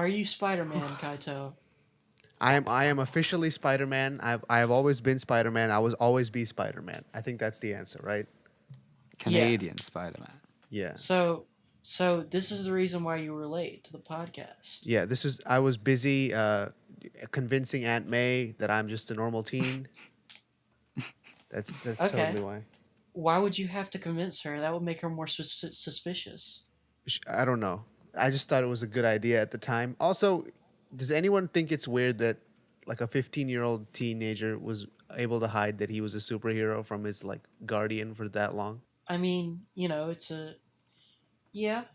you Spider-Man, Kaito? I am officially Spider-Man. I have always been Spider-Man. I will always be Spider-Man. I think that's the answer, right? Yeah. Canadian Spider-Man. Yeah. So this is the reason why you were late to the podcast. Yeah, I was busy convincing Aunt May that I'm just a normal teen. That's Okay. totally why. Why would you have to convince her? That would make her more suspicious. I don't know. I just thought it was a good idea at the time. Also, does anyone think it's weird that like a 15-year-old teenager was able to hide that he was a superhero from his like guardian for that long? I mean, it's a yeah.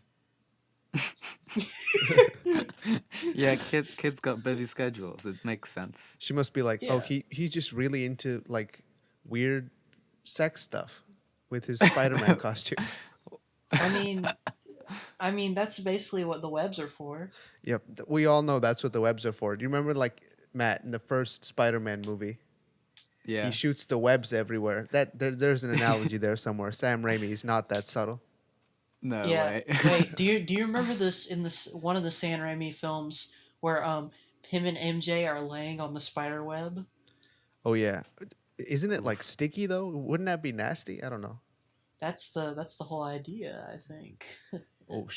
Yeah, kids got busy schedules. It makes sense. She must be like, "Oh, Yeah. he's just really into like weird sex stuff with his Spider-Man costume." I mean that's basically what the webs are for. Yep, we all know that's what the webs are for. Do you remember like Matt in the first Spider-Man movie? Yeah. He shoots the webs everywhere. There's an analogy there somewhere. Sam Raimi is not that subtle. No Yeah. way. Wait, do you remember this in this one of the Sam Raimi films where him and MJ are laying on the spider web? Oh yeah, isn't it like sticky though? Wouldn't that be nasty? I don't know. That's the whole idea, I think. Oh,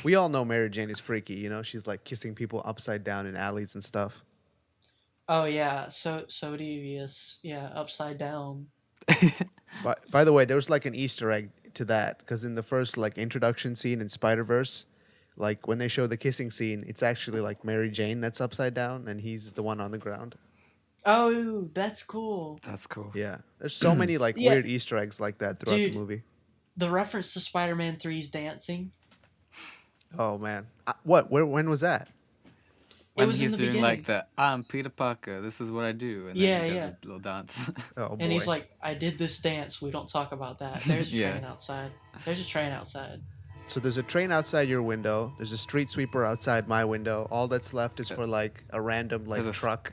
we all know Mary Jane is freaky. You know, she's like kissing people upside down in alleys and stuff. Oh yeah, so devious. Yeah, upside down. By the way, there was like an Easter egg to that because in the first like introduction scene in Spider Verse, like when they show the kissing scene, it's actually like Mary Jane that's upside down and he's the one on the ground. Oh, that's cool. That's cool. Yeah, there's so many like Yeah. weird Easter eggs like that throughout Dude. the movie. The reference to Spider-Man 3's dancing. Oh man, what? Where? When was that? When was in he's the doing beginning. like the "I'm Peter Parker, this is what I do," and Yeah, then he does yeah. his little dance. Oh boy. And he's like, I did this dance. We don't talk about that. There's a Yeah. train outside. There's a train outside. So there's a train outside your window. There's a street sweeper outside my window. All that's left is for like a random like There's a s- truck.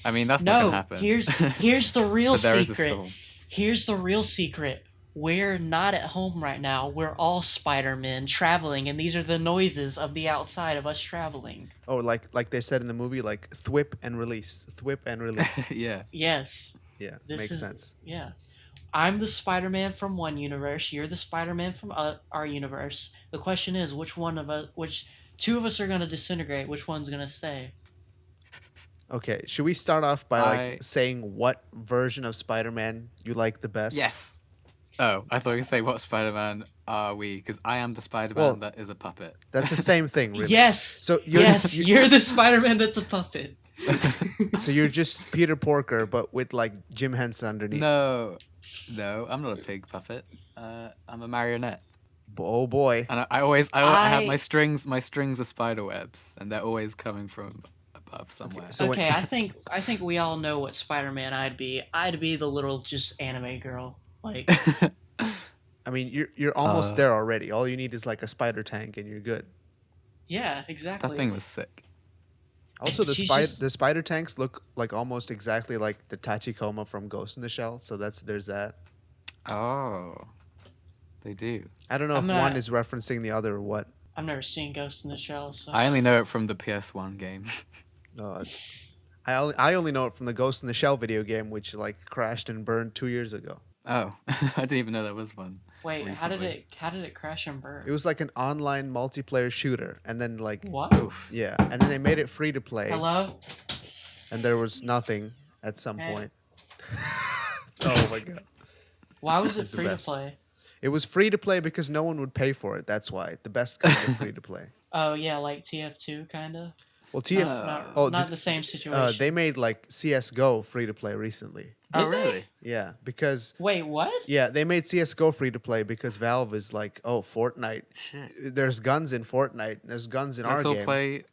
I mean, that's not No, gonna happen. here's the real But there is a secret. storm. Here's the real secret. We're not at home right now. We're all Spider-Men traveling, and these are the noises of the outside of us traveling. Oh, like they said in the movie, like thwip and release, thwip and release. Yeah. Yes. Yeah, This makes is sense. yeah. I'm the Spider-Man from one universe. You're the Spider-Man from our universe. The question is, which two of us are gonna disintegrate? Which one's gonna stay? Okay, should we start off by like I- saying what version of Spider-Man you like the best? Yes. Oh, I thought you were say what Spider-Man are we? Because I am the Spider-Man Well- that is a puppet. That's the same thing, really. Yes. So you're, Yes, you- you're the Spider-Man that's a puppet. so you're just Peter Porker, but with like Jim Henson underneath. No, I'm not a pig puppet. I'm a marionette, Oh boy. and I have I- my strings. My strings are spider webs, and they're always coming from above somewhere. so when- Okay, I think we all know what Spider-Man I'd be. I'd be the little just anime girl. Like I mean, you're almost there already. All you need is like a spider tank, and you're good. yeah, exactly. That thing was sick. Also, She's just- the spider tanks look like almost exactly like the Tachikoma from Ghost in the Shell. So there's that. Oh, they do. I don't know I'm if one not- is referencing the other or what. I've never seen Ghost in the Shell, so I only know it from the PS1 game. Uh, I only know it from the Ghost in the Shell video game, which like crashed and burned 2 years ago. Oh, I didn't even know there was one. wait, recently. how did it crash and burn? It was like an online multiplayer shooter, and then like What? yeah, and then they made it free to play, Hello? and there was nothing at some Hey. point. Oh my god! Why was it is the free to best. play? It was free to play because no one would pay for it. That's why the best kind of free to play. Oh yeah, like TF2 kinda. Well, TF, Not, oh, not did- the same situation. they made like CS:GO free to play recently. Oh, Did they? really? Yeah, because Wait, what? yeah, they made CS:GO free to play because Valve is like, oh, Fortnite. Shit. There's guns in Fortnite. There's guns in Let's our all game. play.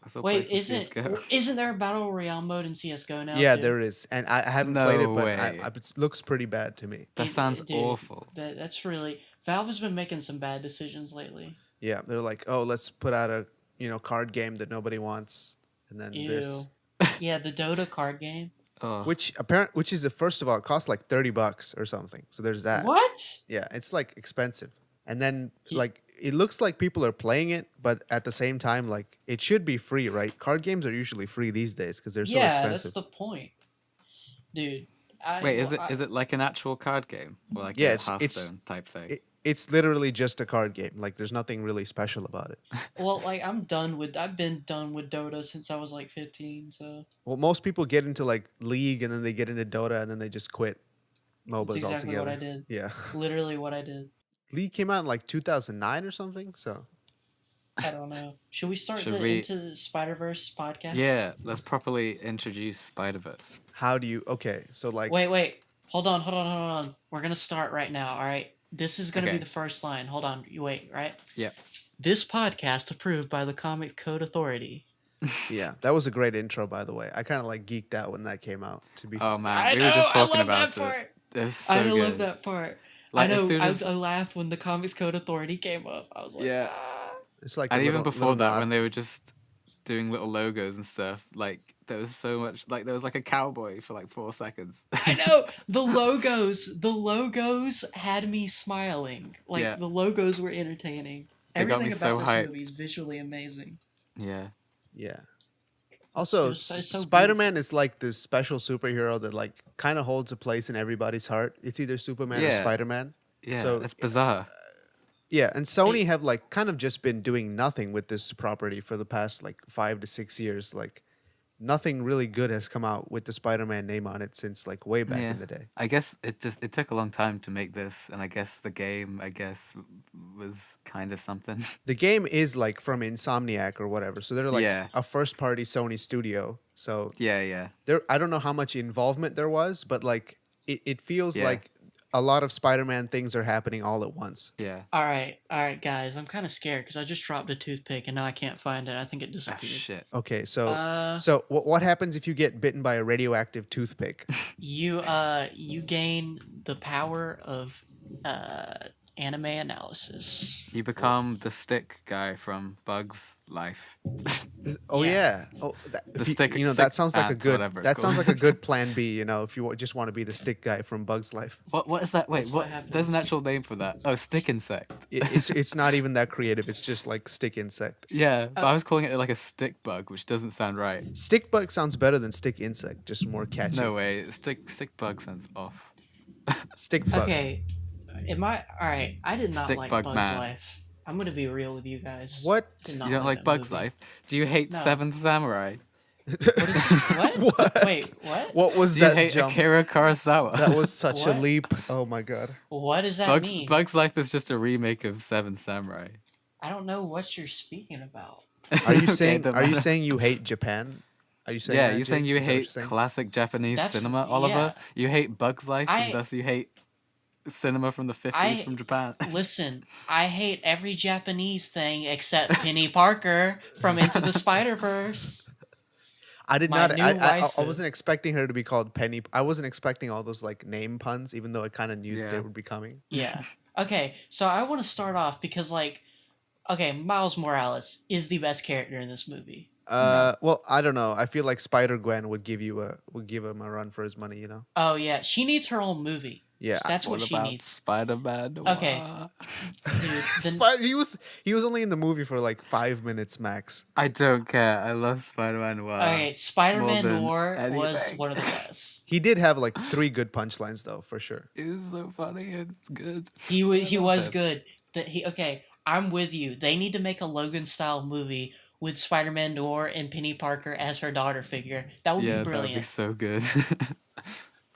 Let's all Wait, play some CS:GO. isn't there a battle royale mode in CS:GO now? Yeah, too? there is, and I haven't No played it, but way. it looks pretty bad to me. That sounds Dude, awful. That's really Valve has been making some bad decisions lately. Yeah, they're like, oh, let's put out a card game that nobody wants, and then Ew. this, Yeah, the Dota card game. Oh. which is first of all, it costs like $30 or something. So there's that. What? Yeah, it's like expensive, and then Ye- like it looks like people are playing it, but at the same time, like it should be free, right? Card games are usually free these days because they're so Yeah, that's expensive. the point, dude. Wait, is it like an actual card game or like Yeah, a it's Hearthstone type thing? it's literally just a card game. Like there's nothing really special about it. well, like I've been done with Dota since I was like 15, so Well, most people get into like League and then they get into Dota and then they just quit that's MOBAs exactly what altogether. I did. Yeah. Literally what I did. League came out in like 2009 or something. So I don't know. Should we start Should the we- Into the Spider-Verse podcast? Yeah, let's properly introduce Spider-Verse. how do you? Okay, so like Wait. Hold on. We're gonna start right now. All right. This is gonna be Okay. the first line. Hold on. You wait. Right. Yep. This podcast approved by the Comics Code Authority. yeah, that was a great intro, by the way. I kind of like geeked out when that came out. To be Oh man, I we know. were just talking I love about that part. it. It was so I good. love that part. Like I know. as soon as I laughed when the Comics Code Authority came up. I was like, Yeah. ah. it's like a and even little- before little that, nod. when they were just doing little logos and stuff, like there was so much. Like there was like a cowboy for like 4 seconds. I know the logos had me smiling. Like Yeah. the logos were entertaining. They got Everything me about so this hyped. movie is visually amazing. Yeah. Yeah. Also, just so beautiful. Spider-Man is like this special superhero that like kind of holds a place in everybody's heart. It's either Superman or Yeah. Spider-Man. Yeah. So- it's bizarre. Yeah, and Sony have like kind of just been doing nothing with this property for the past like 5 to 6 years. Like nothing really good has come out with the Spider-Man name on it since like way back Yeah. in the day. I guess it took a long time to make this, and I guess the game was kind of something. The game is like from Insomniac or whatever. So they're like Yeah. a first-party Sony studio. So yeah. there I don't know how much involvement there was, but like it feels Yeah. like a lot of Spider-Man things are happening all at once. Yeah. All right, guys. I'm kind of scared because I just dropped a toothpick and now I can't find it. I think it Ah, disappeared. shit. Okay, so Uh, so what happens if you get bitten by a radioactive toothpick? you gain the power of anime analysis. You become the stick guy from Bugs Life. Oh Yeah. yeah. Oh, that, The if you- stick- You know stick that sounds like a ants, good. whatever it's That sounds called. like a good plan B. You know, if you just want to be the stick guy from Bugs Life, What is that? Wait, That's what There's an happens. actual name for that. Oh, stick insect. it's not even that creative. It's just like stick insect. Yeah, but I was calling it like a stick bug, which doesn't sound right. Stick bug sounds better than stick insect. Just more catchy. No way, stick bug sounds off. Stick bug. Okay, am I all right? I did not Stick like Bug Bugs Man. Life. I'm gonna be real with you guys. What? Did You not don't like that Bugs movie. Life? Do you hate No. Seven Samurai? What? Is, what? What? Wait, what? What was Do you that hate jump? Akira Kurosawa? That was such a What? leap. Oh my god. What does that mean? Bugs Life is just a remake of Seven Samurai. I don't know what you're speaking about. Are you Okay, saying? don't Are you matter. saying you hate Japan? Are you saying? Yeah, that, you're saying Jake? you Is that what hate you're saying? classic Japanese That's- cinema, Oliver. yeah. You hate Bugs Life, I- and thus you hate cinema from the 50s I- from Japan. Listen, I hate every Japanese thing except Penny Parker from Into the Spider-Verse. I did My not. new I waifu. wasn't expecting her to be called Penny. I wasn't expecting all those like name puns, even though I kind of knew that they Yeah. would be coming. Yeah. Okay, so I want to start off because, like, okay, Miles Morales is the best character in this movie. Well, I don't know. I feel like Spider Gwen would give him a run for his money. You know. Oh yeah, she needs her own movie. Yeah. That's what What she about needs. Spider-Man? Okay. What? Dude, then- He was only in the movie for like 5 minutes max. I don't care. I love Spider-Man. Wow. okay, Spider-Man more than Noir was anything. one of the best. He did have like 3 good punchlines though, for sure. It was so funny and it's good. He love was him. good. That he okay. I'm with you. They need to make a Logan style movie with Spider-Man Noir and Penny Parker as her daughter figure. That would Yeah, be that would be brilliant. so good.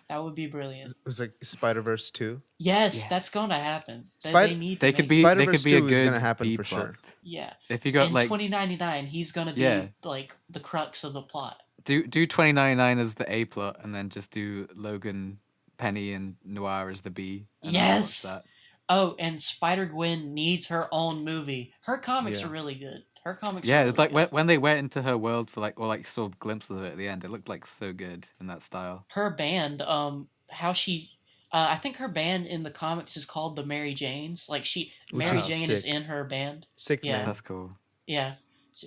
That would be brilliant. It was like Spider Verse 2. Yes, Yeah. that's gonna happen. They Spider- need to they could make be. They Spider-Verse could be a 2 is good gonna happen B for sure. plot. Yeah. If you got In like 2099, he's gonna be Yeah. like the crux of the plot. do 2099 as the A plot, and then just do Logan, Penny, and Noir as the B. and I'll watch Yes. that. Oh, and Spider Gwen needs her own movie. Her comics Yeah. are really good. Her comics. Yeah, are it's really like good. when they went into her world for like, or like saw glimpses of it at the end. It looked like so good in that style. Her band. How she. I think her band in the comics is called the Mary Janes. Like Which Mary is Jane is sick. in her band. Sick Yeah. man. That's cool. Yeah,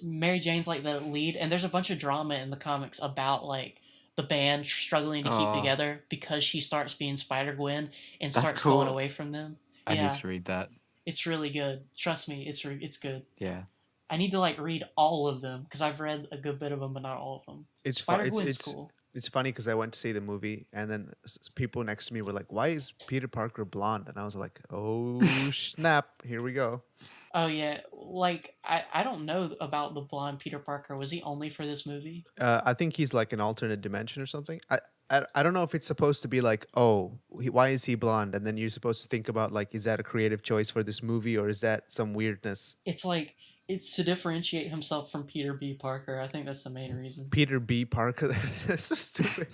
Mary Jane's like the lead, and there's a bunch of drama in the comics about like the band struggling to keep Aw. together because she starts being Spider Gwen and That's starts going cool. away from them. I Yeah. need to read that. It's really good. Trust me, it's good. Yeah. I need to like read all of them because I've read a good bit of them, but not all of them. It's fu- Spider Gwen's it's cool. it's funny because I went to see the movie and then people next to me were like, "Why is Peter Parker blonde?" And I was like, "Oh snap! Here we go." Oh yeah, like I don't know about the blonde Peter Parker. Was he only for this movie? I think he's like an alternate dimension or something. I don't know if it's supposed to be like, oh, why is he blonde? And then you're supposed to think about like, is that a creative choice for this movie or is that some weirdness? It's like it's to differentiate himself from Peter B. Parker. I think that's the main reason. Peter B. Parker. That's so stupid.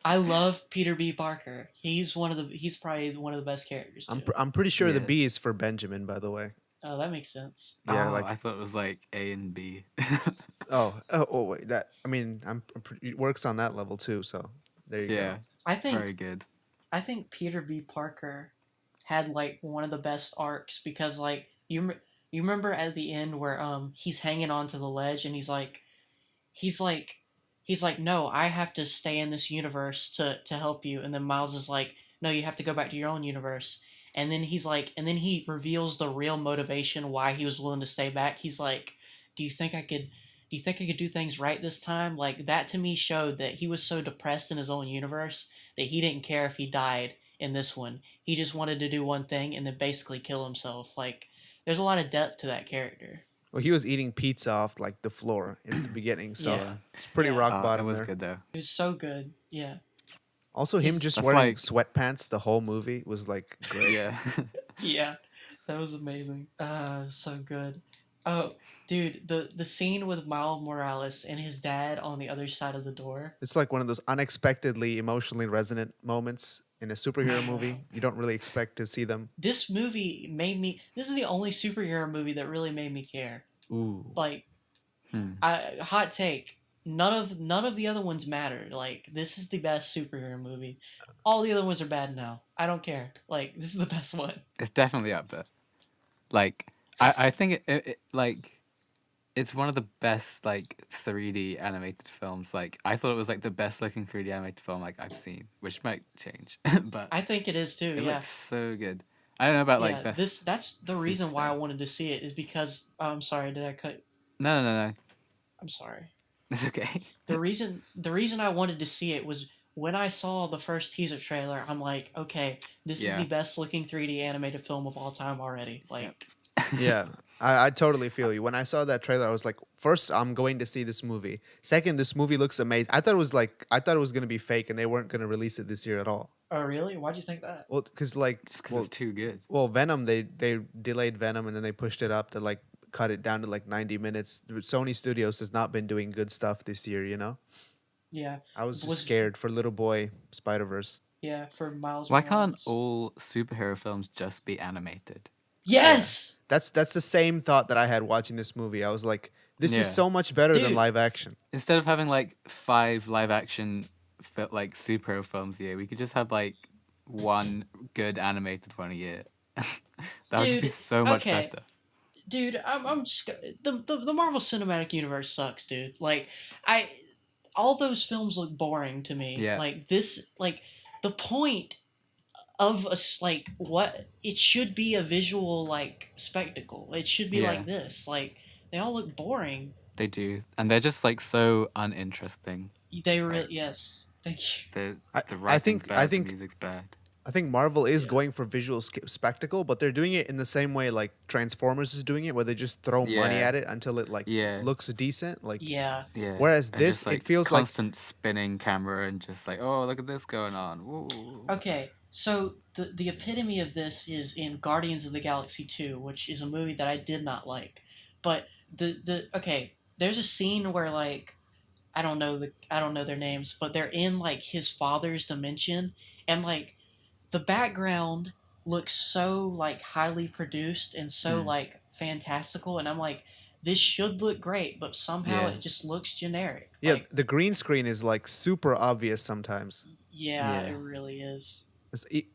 I love Peter B. Parker. He's probably one of the best characters too. I'm pretty sure the Yeah. B is for Benjamin, by the way. Oh, that makes sense. Yeah, Oh, like I thought it was like A and B. oh wait, that I mean it works on that level too. So there you yeah. go. I think Very good. I think Peter B. Parker had like one of the best arcs because like you remember at the end where he's hanging onto the ledge and he's like he's like no, I have to stay in this universe to help you, and then Miles is like no, you have to go back to your own universe. And then he's like and then he reveals the real motivation why he was willing to stay back. He's like, "Do you think I could do things right this time?" Like that to me showed that he was so depressed in his own universe that he didn't care if he died in this one. He just wanted to do one thing and then basically kill himself. Like there's a lot of depth to that character. Well, he was eating pizza off like the floor in the beginning, so Yeah. it's pretty Yeah. rock It bottom was there. good though. It was so good. Yeah. Also, him He's- just That's wearing like- sweatpants the whole movie was like great. Yeah. Yeah. That was amazing. So good. Oh, dude, the scene with Miles Morales and his dad on the other side of the door. It's like one of those unexpectedly emotionally resonant moments in a superhero movie. You don't really expect to see them. This movie made me this is the only superhero movie that really made me care. Ooh. Like hot take. None of the other ones mattered. Like this is the best superhero movie. All the other ones are bad now. I don't care. Like this is the best one. It's definitely up there. Like I think it like it's one of the best like 3D animated films. Like I thought it was like the best looking 3D animated film like I've seen, which might change, but I think it is too. it Yeah. looks so good. I don't know about Yeah, like best. that's the reason why I superhero. wanted to see it is because I'm sorry, did I cut? No. I'm sorry. It's okay. The reason I wanted to see it was when I saw the first teaser trailer. I'm like, okay, this is Yeah. the best looking 3D animated film of all time already. Like, Yeah, I totally feel you. When I saw that trailer, I was like, first, I'm going to see this movie. Second, this movie looks amazing. I thought it was gonna be fake, and they weren't gonna release it this year at all. oh really? Why'd you think that? Well, because like, Just because well, it's too good. well, Venom, they delayed Venom, and then they pushed it up to like cut it down to like 90 minutes. Sony Studios has not been doing good stuff this year. You know, Yeah, I was just Was- scared for little boy Spider Verse. yeah. For Miles. Why can't Morales. all superhero films just be animated? Yes. That's the same thought that I had watching this movie. I was like, this Yeah. is so much better than Dude. live action. Instead of having like 5 live action like superhero films a year, we could just have like one good animated one a year. That would just be Dude, so much okay. better. Dude, I'm just the Marvel Cinematic Universe sucks, dude. Like all those films look boring to me. Yeah. Like this, like the point of like what it should be a visual like spectacle. It should be Yeah. like this. Like they all look boring. They do, and they're just like so uninteresting. They really yes. Thank you. The I- the I writing's think- bad, I the think- music's bad. I think Marvel is Yeah. going for visual spectacle, but they're doing it in the same way like Transformers is doing it, where they just throw money Yeah. at it until it like Yeah. looks decent. Like Yeah. Yeah. Whereas and this, just, it like, feels like- constant spinning camera and just like, oh, look at this going on. Woo. Okay, so the epitome of this is in Guardians of the Galaxy 2, which is a movie that I did not like. But okay, there's a scene where like I don't know their names, but they're in like his father's dimension and like the background looks so like highly produced and so Hmm. like fantastical, and I'm like this should look great, but somehow Yeah. it just looks generic. yeah, Like, the green screen is like super obvious sometimes. yeah, Yeah. it really is.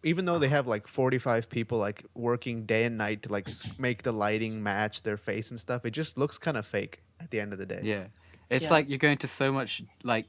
Even though they have like 45 people like working day and night to like make the lighting match their face and stuff, it just looks kind of fake at the end of the day. Yeah. It's Yeah. like you're going to so much like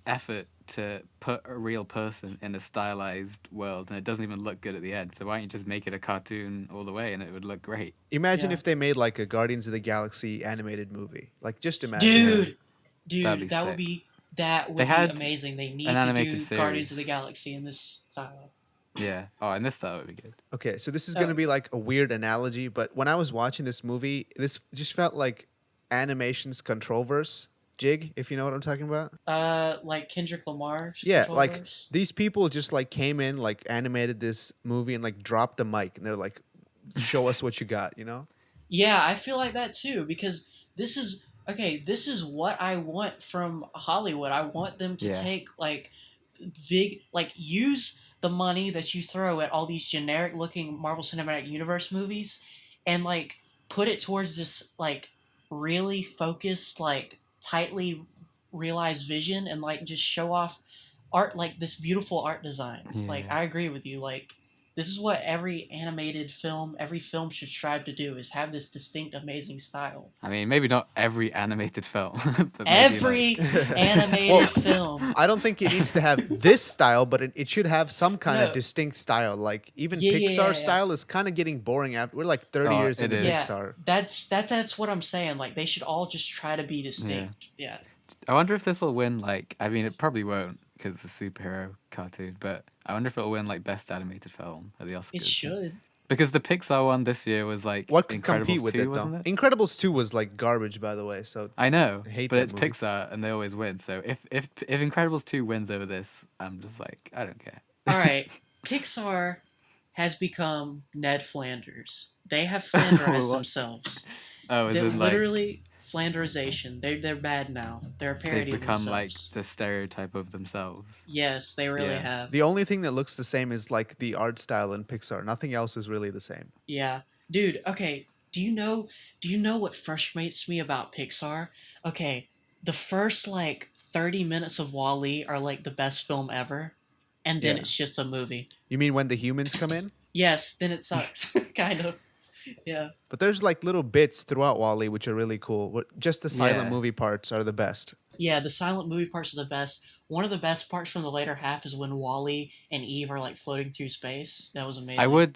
effort to put a real person in a stylized world, and it doesn't even look good at the end. So why don't you just make it a cartoon all the way, and it would look great? Imagine Yeah. if they made like a Guardians of the Galaxy animated movie. Like, just imagine. Dude, That'd be dude, that would sick. be that They would be had amazing. They an need to animated do Guardians of the series. Galaxy in this style. Yeah. Oh, and this style would be good. Okay, so this is Oh. gonna be like a weird analogy, but when I was watching this movie, this just felt like animation's Controlverse. Jig, if you know what I'm talking about. Like Kendrick Lamar. Yeah, like Controllers. these people just like came in, like animated this movie and like dropped the mic and they're like, show us what you got, you know? Yeah, I feel like that too because this is okay. This is what I want from Hollywood. I want them to Yeah. take like use the money that you throw at all these generic looking Marvel Cinematic Universe movies, and like put it towards this like really focused, like tightly realized vision, and like just show off art, like this beautiful art design. Like Yeah. I agree with you. Like this is what every animated film, every film should strive to do: is have this distinct, amazing style. I mean, maybe not every animated film, but maybe, Every like, animated Well, film. I don't think it needs to have this style, but it should have some kind No. of distinct style. Like even Yeah, yeah, Pixar yeah, yeah. style is kind of getting boring after we're like 30 Oh, years it into is. Pixar. That's what I'm saying. Like they should all just try to be distinct. Yeah. I wonder if this will win. Like, I mean, it probably won't because it's a superhero cartoon. But I wonder if it'll win like best animated film at the Oscars. It should. Because the Pixar one this year was like What could Incredibles compete with 2, it though? wasn't it? Incredibles 2 was like garbage, by the way. So I know, I hate but that it's movie. Pixar and they always win. So if Incredibles 2 wins over this, I'm just like, I don't care. All right. Pixar has become Ned Flanders. They have Flanderized What? themselves. Oh, is They're it like literally Flanderization. They're bad now. They're a parody they've of become like themselves. the stereotype of themselves? Yes, they really Yeah. have. The only thing that looks the same is like the art style in Pixar. Nothing else is really the same. Yeah. Dude, okay. Do you know what frustrates me about Pixar? Okay, the first like 30 minutes of Wall-E are like the best film ever, and then Yeah. it's just a movie. You mean when the humans come in? Yes, then it sucks. Kind of. Yeah. But there's like little bits throughout Wally which are really cool. Just the silent Yeah. movie parts are the best. Yeah, the silent movie parts are the best. One of the best parts from the later half is when Wally and Eve are like floating through space. That was amazing.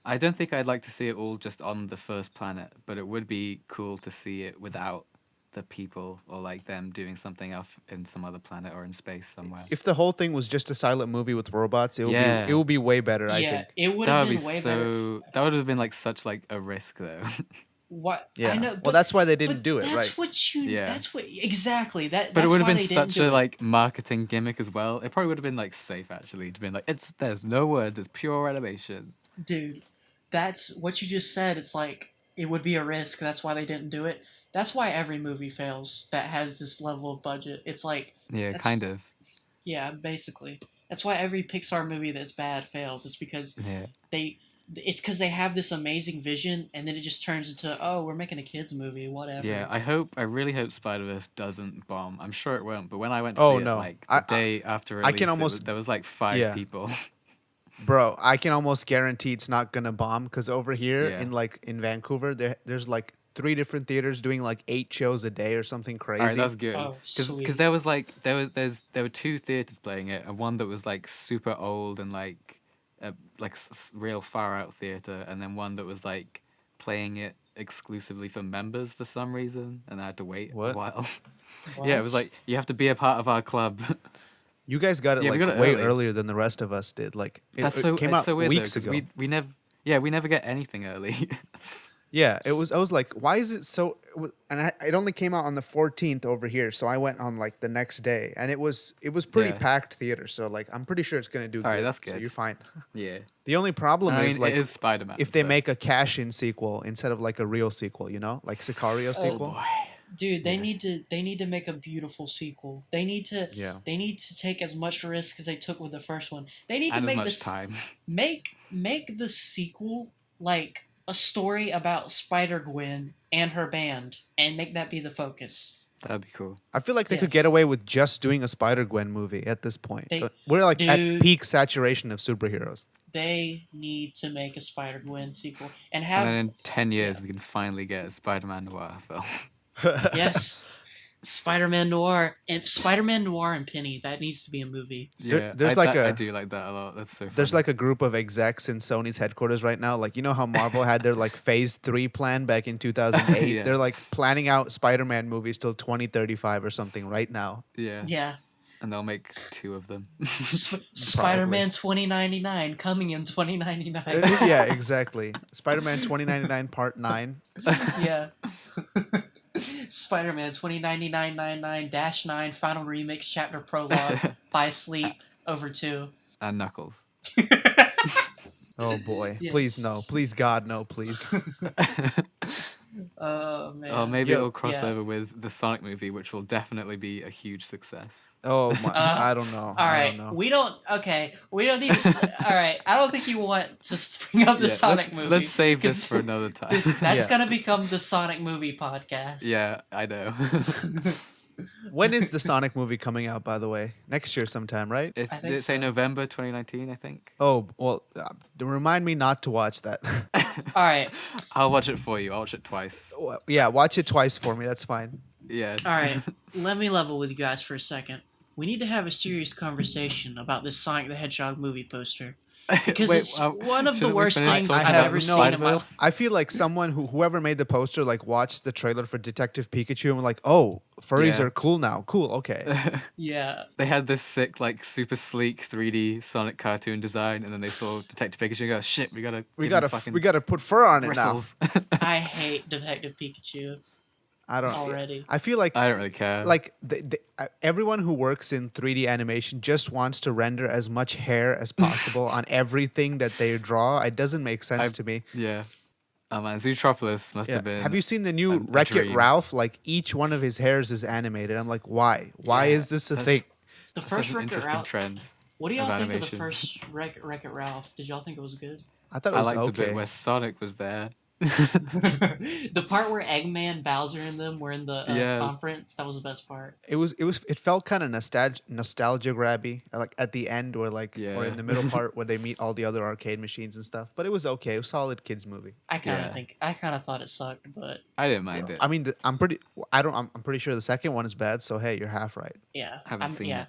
I don't think I'd like to see it all just on the first planet, but it would be cool to see it without the people or like them doing something else in some other planet or in space somewhere. If the whole thing was just a silent movie with robots, Yeah. it would be way better, I Yeah, think. it would That have would been be way better. so. That would have been like such like a risk though. What? Yeah. I know, Well, but, that's why they didn't but do it, that's right? what you. Yeah. That's what exactly that. But it that's would have why been they didn't such do a it. like marketing gimmick as well. It probably would have been like safe actually to be like there's no words, it's pure animation. Dude, that's what you just said. It's like it would be a risk. That's why they didn't do it. That's why every movie fails that has this level of budget. It's like, Yeah, That's- kind of. yeah, basically. That's why every Pixar movie that's bad fails. It's because Yeah. it's because they have this amazing vision, and then it just turns into, oh, we're making a kids movie, whatever. Yeah, I really hope Spider-Verse doesn't bomb. I'm sure it won't, but when I went to Oh, see no. it like I- the day after I release, can almost- there was like 5 Yeah. people. Bro, I can almost guarantee it's not gonna bomb because over here Yeah. in Vancouver, there's like 3 different theaters doing like 8 shows a day or something crazy. All right, that's good. Oh, Because sweet. there was like there were 2 theaters playing it, and one that was like super old and like a real far out theater, and then one that was like playing it exclusively for members for some reason, and I had to wait What? a while. Yeah, it was What? like you have to be a part of our club. You guys got it Yeah, we like got it way early. earlier than the rest of us did. Like That's it so came it's out so weird weeks though, 'cause ago. we never get anything early. Yeah, it was. I was like, why is it so? And it only came out on the 14th over here, so I went on like the next day, and it was pretty Yeah. packed theater. So like, I'm pretty sure it's gonna do All right, good. that's So good. you're fine. Yeah, The only problem I mean, is like it is Spider-Man. if they so- make a cash-in sequel instead of like a real sequel, you know, like Sicario oh sequel. boy, Dude, they Yeah. need to make a beautiful sequel. They need to Yeah. take as much risk as they took with the first one. They need and to as make much this time. make the sequel like a story about Spider-Gwen and her band, and make that be the focus. That'd be cool. I feel like they could Yes. get away with just doing a Spider-Gwen movie at this point. They- We're like at Dude. peak saturation of superheroes. They need to make a Spider-Gwen sequel and And have then in 10 years, we can finally get a Spider-Man noir film. yes. Spider-Man Noir and Penny. That needs to be a movie. Yeah, there's I do like that a lot. That's so funny. There's like a group of execs in Sony's headquarters right now. Like, you know how Marvel had their like phase 3 plan back in 2008? Yeah. They're like planning out Spider-Man movies till 2035 or something right now. Yeah. Yeah. And they'll make 2 of them. Spider-Man 2099 coming in 2099. Yeah, exactly. Spider-Man 2099 Part 9. Yeah. Spider-Man 2099-9 Final Remix Chapter Prologue by Sleep over 2. And Knuckles. Oh boy. Yes. Please no. Please God no, please. Oh man. Or maybe Yo, it'll cross yeah. over with the Sonic movie, which will definitely be a huge success. Oh my, I don't know. All I right, don't know. we don't need to. All right, I don't think you want to bring up the Sonic movie. Let's save 'cause this for another time. That's Yeah. gonna become the Sonic movie podcast. Yeah, I know. When is the Sonic movie coming out, by the way? Next year sometime, right? Did think it say so. November 2019, I think? Oh, well, remind me not to watch that. All right, I'll watch it for you. I'll watch it twice. Yeah, watch it twice for me. That's fine. Yeah. all right. Let me level with you guys for a second. We need to have a serious conversation about this Sonic the Hedgehog movie poster because it's one of the shouldn't we worst finish things talking I've about ever no- seen in my life. Spider-Verse? I feel like whoever made the poster, like watched the trailer for Detective Pikachu and were like, oh, furries Yeah. are cool now. Cool, okay. Yeah, They had this sick, like, super sleek 3D Sonic cartoon design, and then they saw Detective Pikachu and go, shit, we gotta We give him gotta fucking we gotta put fur on it now. bristles. I hate Detective Pikachu I don't. already. I feel like I don't really care. like everyone who works in 3D animation just wants to render as much hair as possible on everything that they draw. It doesn't make sense to me. Yeah. Oh man, Zootropolis must Yeah. have been. Have you seen the new a Wreck-It dream. Ralph? Like each one of his hairs is animated. I'm like, why? Why Yeah, is this a that's- thing? The That's first such an Wreck-It interesting Ralph. trend. What do y'all of think of the animation. first Wreck-It Ralph? Did y'all think it was good? I thought it I was like the okay. bit where Sonic was there. The part where Eggman, Bowser, and them were in the Yeah. conference, that was the best part. It felt kind of nostalgia grabby, like at the end or like or Yeah. in the middle part where they meet all the other arcade machines and stuff. But it was okay. It was a solid kids movie. I kind of Yeah. thought it sucked, but I didn't mind it. I mean, I'm pretty sure the second one is bad. So hey, you're half right. yeah, Haven't seen yeah. it.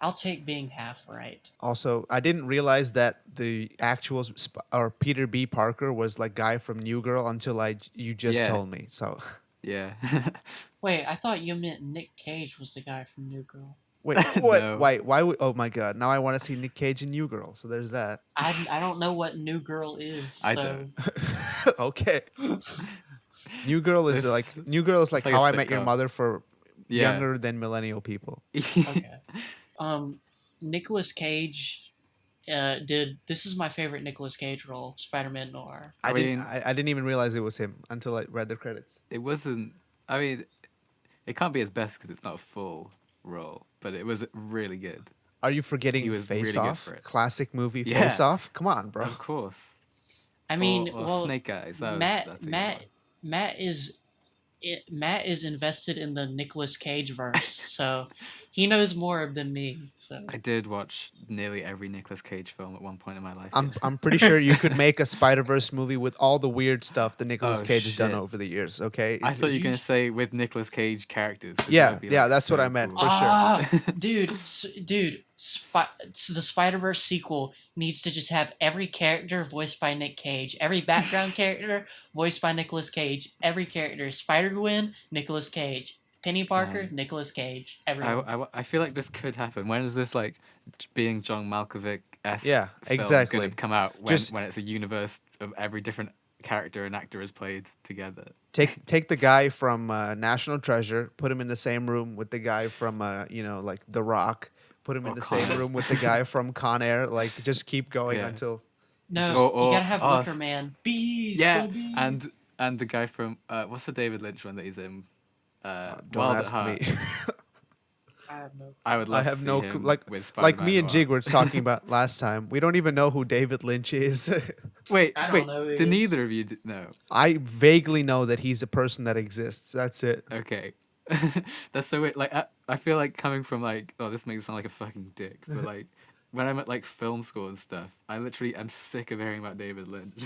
I'll take being half right. Also, I didn't realize that the actual or Peter B. Parker was like guy from New Girl until you just Yeah. told me. So Yeah. Wait, I thought you meant Nick Cage was the guy from New Girl. wait, what? No. Why would? Oh my God! Now I want to see Nick Cage in New Girl. So there's that. I don't know what New Girl is. I so don't. Okay. New Girl is It's- like New Girl is like, like a How I Met Your sitcom. Mother for Yeah. younger than millennial people. Okay. Nicolas Cage did. This is my favorite Nicolas Cage role, Spider-Man Noir. I didn't. mean- I didn't even realize it was him until I read the credits. It wasn't. I mean, it can't be his best because it's not a full role, but it was really good. Are you forgetting He was really Face good Off? for it. Classic movie Yeah. Face Off. Come on, bro. Of course. I mean, or well, Snake Eyes. That Matt, was, that's a good Matt, one. Matt is invested in the Nicolas Cage verse, so he knows more than me. So I did watch nearly every Nicolas Cage film at one point in my life. I'm pretty sure you could make a Spider-Verse movie with all the weird stuff that Nicolas Oh, Cage has done shit. over the years. Okay. I thought you were gonna say with Nicolas Cage characters. 'cause Yeah, that would be, yeah, like, that's what so I meant, cool. for sure. dude, the Spider-Verse sequel needs to just have every character voiced by Nick Cage, every background character voiced by Nicolas Cage, every character Spider-Gwen, Nicolas Cage, Penny Parker, Nicolas Cage, everyone. I feel like this could happen. When is this like being John Malkovich esque? Yeah, exactly. Going to come out when Just- when it's a universe of every different character and actor is played together. Take the guy from National Treasure, put him in the same room with the guy from like The Rock, put him in Or the Con same Air. room with the guy from Con Air. Like just keep going Yeah. until No, Or- you gotta have us. Wicker Man. Bees, Yeah, go bees. and the guy from what's the David Lynch one that he's in? don't Wild ask at Heart. me. I have no. I would love I to have see no him clue. Like with like Spider-Man me and Noir. Jig were talking about last time. We don't even know who David Lynch is. Wait, I don't wait. know who he Do is. neither of you know? I vaguely know that he's a person that exists. That's it. Okay. That's so weird. Like I feel like coming from like, oh, this makes me sound like a fucking dick, but like when I'm at like film school and stuff, I literally am sick of hearing about David Lynch.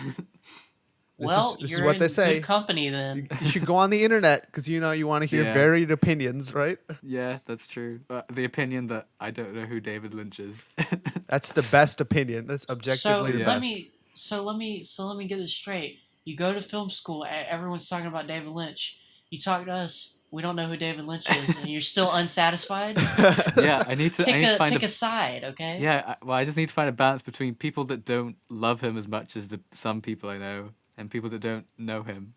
Well, this is you're what they in say. good company then. You should go on the internet because you want to hear Yeah. varied opinions, right? Yeah, that's true. The opinion that I don't know who David Lynch is. That's the best opinion. That's So objectively the Yeah. let best. me let me get this straight. You go to film school, everyone's talking about David Lynch. You talk to us, we don't know who David Lynch is, and you're still unsatisfied. Yeah, I need to find Pick a side, okay? Yeah, I just need to find a balance between people that don't love him as much as some people I know, and people that don't know him,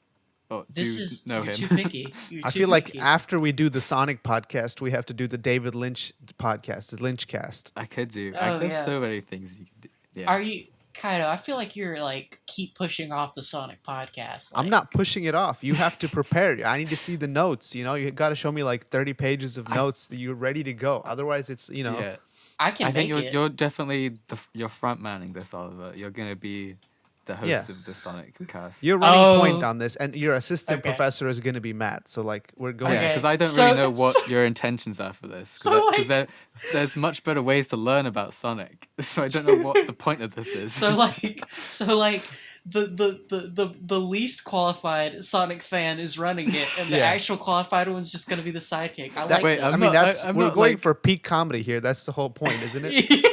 or This do is know you're him. too picky. You're I too feel like picky. after we do the Sonic podcast, we have to do the David Lynch podcast, the Lynch cast. I could do. Oh, There's yeah. so many things you could do. Yeah. Are you Kaido? I feel like you're like keep pushing off the Sonic podcast. I'm like- not pushing it off. You have to prepare. I need to see the notes. You got to show me like 30 pages of notes that you're ready to go. Otherwise, it's Yeah. I can I think make it. you're definitely you're front manning this, Oliver. You're gonna be the host Yeah. of the Sonic cast. You're running point Oh. on this, and your assistant Okay. professor is going to be Matt. So like we're going. Yeah, Okay, because I don't so- really know what so- your intentions are for this. so, Because there's much better ways to learn about Sonic. So I don't know what the point of this is. So like the least qualified Sonic fan is running it, and the Yeah. actual qualified one's just gonna be the sidekick. I That- like Wait, this. I I'm mean, not- I'm we're not, going like- for peak comedy here. That's the whole point, isn't it?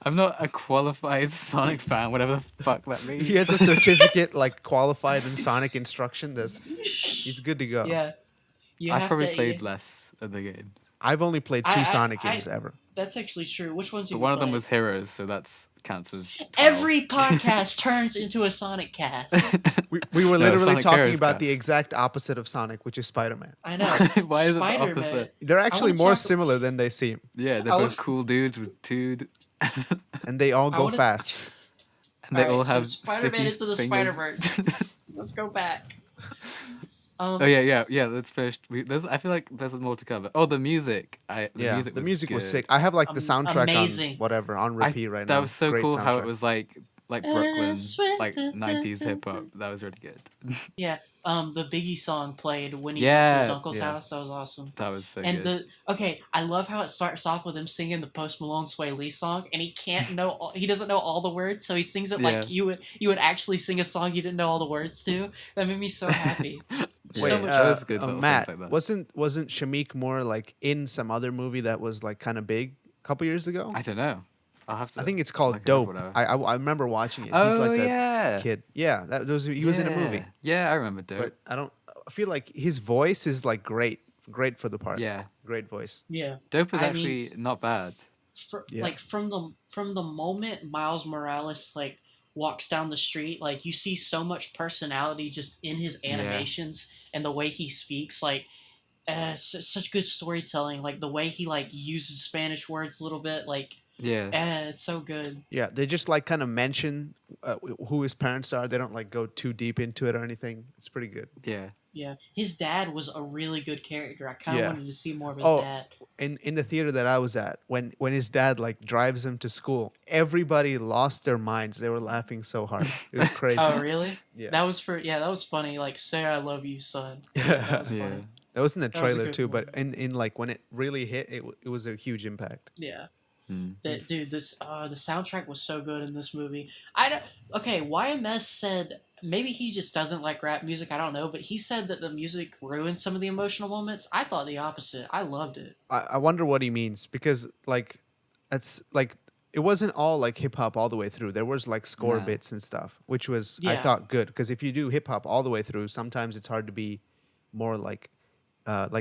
I'm not a qualified Sonic fan, whatever the fuck that means. He has a certificate, like qualified in Sonic instruction. He's good to go. Yeah. You I've have probably to- played less of the games. I've only played two I- Sonic I- games ever. That's actually true. Which ones? But you one of them played? was Heroes, so that's counts as 12. Every podcast turns into a Sonic cast. We were No, literally Sonic talking Heroes about the cast. exact opposite of Sonic, which is Spider-Man. I know. Why is it the Spider-Man. opposite? They're actually wanna more talk- similar than they seem, Yeah, they're I both would- cool dudes with two, and they all I go wanna- fast. and they all Alright, so have Spider-Man sticky into the fingers. Spider-Verse. Let's go back. Oh yeah. Let's finish. I feel like there's more to cover. Oh, the music. The music was good. sick. I have like the Am- soundtrack amazing. on whatever on repeat right now. That was so Great cool how it soundtrack. was like Brooklyn, like 90s hip hop. That was really good. Yeah. The Biggie song played when he went to Yeah, his uncle's yeah. house. That was awesome. That was so And good. I love how it starts off with him singing the Post Malone Sway Lee song, and he can't know, he doesn't know all the words, so he sings it Yeah. like you would actually sing a song you didn't know all the words to. That made me so happy. Yeah. so Wait, much- That was good little things Matt, like that. wasn't Shamik Moore like in some other movie that was like kind of big a couple years ago? I don't know. I'll have to. I think it's called look it up, Dope. whatever. I remember watching it. Oh He's like a yeah. kid. Yeah, he was in a movie. Yeah, I remember Dope. But I feel like his voice is like great for the part. Yeah, Great voice. Yeah. Dope is I actually not bad. Yeah. Like from the moment Miles Morales like walks down the street, like you see so much personality just in his animations and the way he speaks. Like such good storytelling. Like the way he like uses Spanish words a little bit. Like Yeah. it's so good. Yeah, they just like kind of mention who his parents are. They don't like go too deep into it or anything. It's pretty good. Yeah. Yeah, his dad was a really good character. I kind of Yeah. wanted to see more of his Oh, dad. In the theater that I was at, when his dad like drives him to school, everybody lost their minds. They were laughing so hard. It was crazy. Oh, really? Yeah. That was that was funny. Like, say I love you, son. That was Yeah. funny. That was in the That was a trailer good too, one. but in like when it really hit, it was a huge impact. Yeah. Hmm. Dude, this the soundtrack was so good in this movie. Okay, YMS said maybe he just doesn't like rap music. I don't know, but he said that the music ruined some of the emotional moments. I thought the opposite. I loved it. I wonder what he means because like it's like it wasn't all like hip hop all the way through. There was like score No. bits and stuff, which was I Yeah. thought good because if you do hip hop all the way through, sometimes it's hard to be more like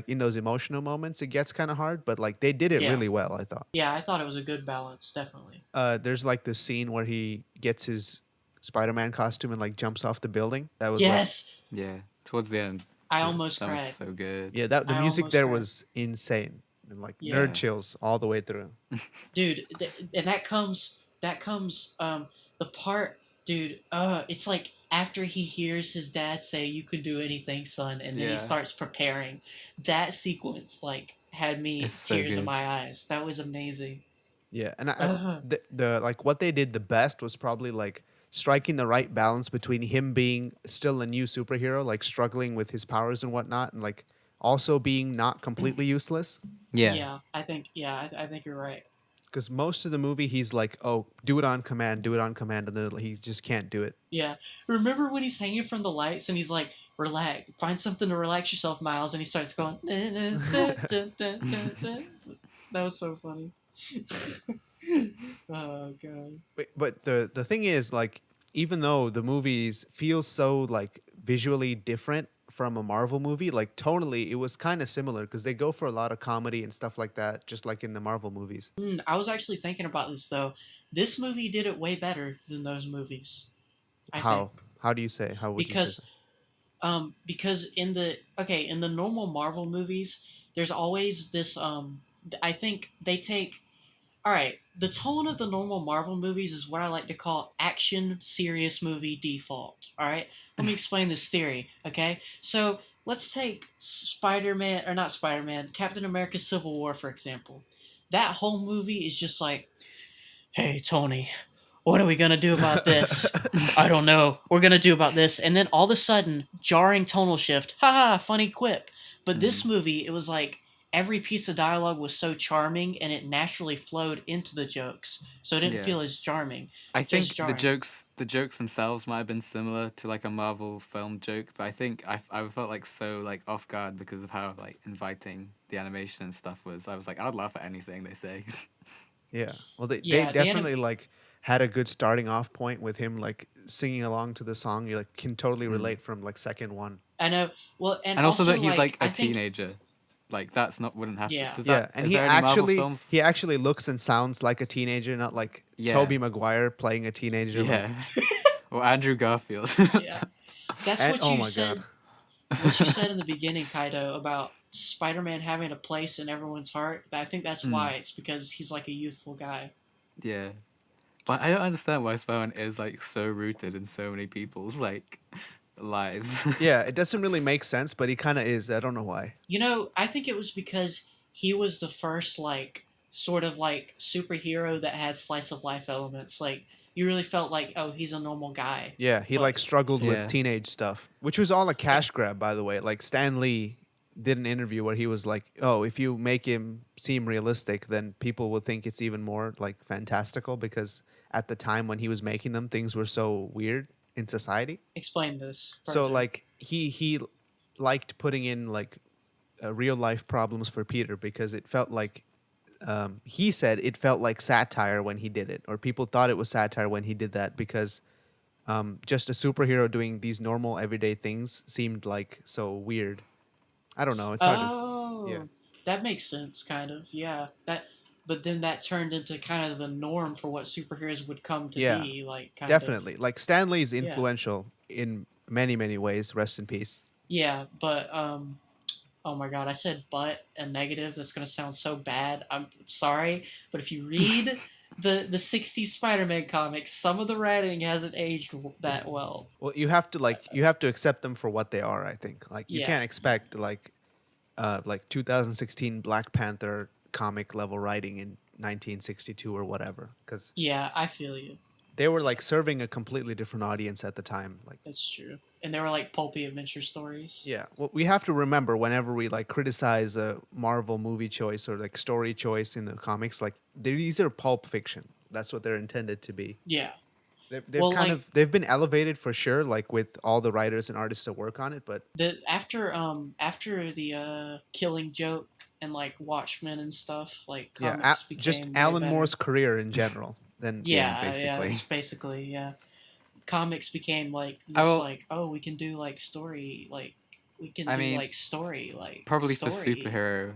in those emotional moments. It gets kind of hard, but like they did it Yeah. really well. I thought. Yeah, I thought it was a good balance, definitely. There's like this scene where he gets his Spider-Man costume and like jumps off the building. That was Yes, Yeah. Towards the end. I almost that cried. was so good. like, yeah, that the I music almost there cried. was insane and like Yeah. nerd chills all the way through. Dude, and that comes the part, dude, it's like after he hears his dad say you could do anything, son, and then Yeah. he starts preparing. That sequence like had me It's so tears in good. my eyes. That was amazing. Yeah, and Uh-huh. the like what they did the best was probably like striking the right balance between him being still a new superhero, like struggling with his powers and whatnot, and like also being not completely useless. Yeah. I think I think you're right. Because most of the movie, he's like, "Oh, do it on command, do it on command," and then he just can't do it. Yeah. Remember when he's hanging from the lights and he's like, relax, find something to relax yourself, Miles, and he starts going, that was so funny. Oh, God. But the thing is, like, even though the movies feel so like visually different from a Marvel movie, like tonally, it was kind of similar because they go for a lot of comedy and stuff like that, just like in the Marvel movies. I was actually thinking about this, though. This movie did it way better than those movies, I think. How? How do you say? How would you say? Because because in the normal Marvel movies, there's always this I think they take all right, the tone of the normal Marvel movies is what I like to call action serious movie default. All right? Let me explain this theory, okay? So, let's take Spider-Man or not Spider-Man, Captain America Civil War for example. That whole movie is just like, "Hey, Tony, what are we gonna do about this? I don't know. We're gonna do about this." And then all of a sudden, jarring tonal shift. Haha, funny quip. But this movie, it was like every piece of dialogue was so charming and it naturally flowed into the jokes. So it didn't Yeah. feel as charming. I Just think the jarring. jokes themselves might have been similar to like a Marvel film joke, but I think I felt like so like off guard because of how like inviting the animation and stuff was. I was like, I'd laugh at anything they say. Yeah. Well, they Yeah, definitely like had a good starting off point with him like singing along to the song. You like can totally relate from like second one. I know. Well, and And also also that he's like a I think teenager. Like that's not wouldn't happen. Yeah. Does Yeah, that and is he there any Marvel actually films? he actually looks and sounds like a teenager, not like Yeah. Toby Maguire playing a teenager. like- Yeah. Or Andrew Garfield. yeah. That's and- what oh you my said. god. What you said in the beginning, Kaido, about Spider-Man having a place in everyone's heart. I think that's why. It's because he's like a youthful guy. Yeah. But I don't understand why Spider-Man is like so rooted in so many people's like lives. Yeah, it doesn't really make sense, but he kind of is. I don't know why. You know, I think it was because he was the first like sort of like superhero that had slice of life elements. Like you really felt like, oh, he's a normal guy. Yeah, he But- like struggled Yeah. with teenage stuff, which was all a cash grab, by the way. Like Stan Lee did an interview where he was like, "Oh, if you make him seem realistic, then people will think it's even more like fantastical because at the time when he was making them, things were so weird in society." Explain this. So further. like he liked putting in like real life problems for Peter because it felt like he said it felt like satire when he did it, or people thought it was satire when he did that because just a superhero doing these normal everyday things seemed like so weird. I don't know. It's hard. Oh, yeah. that makes sense, kind of. Yeah, but then that turned into kind of the norm for what superheroes would come to Yeah, be. Like, kind Definitely. Like Stan Lee's Yeah. influential in many, many ways. Rest in peace. Yeah, but oh my god, I said but and negative. That's gonna sound so bad. I'm sorry, but if you read the '60s Spider-Man comics, some of the writing hasn't aged that well. Well, you have to accept them for what they are. I think like you Yeah. can't expect like 2016 Black Panther comic level writing in 1962 or whatever, because Yeah, I feel you. they were like serving a completely different audience at the time. Like, That's true. And they were like pulpy adventure stories. yeah, well, we have to remember whenever we like criticize a Marvel movie choice or like story choice in the comics, like these are pulp fiction. That's what they're intended to be. Yeah. They've Well, kind like- of they've been elevated for sure, like with all the writers and artists that work on it. But After the Killing Joke and like Watchmen and stuff, like yeah, comics just became way Alan better. Moore's career in general. Then Yeah, basically. that's basically, yeah. Comics became like I this, will- like, oh, we can do like story, like we can I do mean, like story, like Probably story. for superhero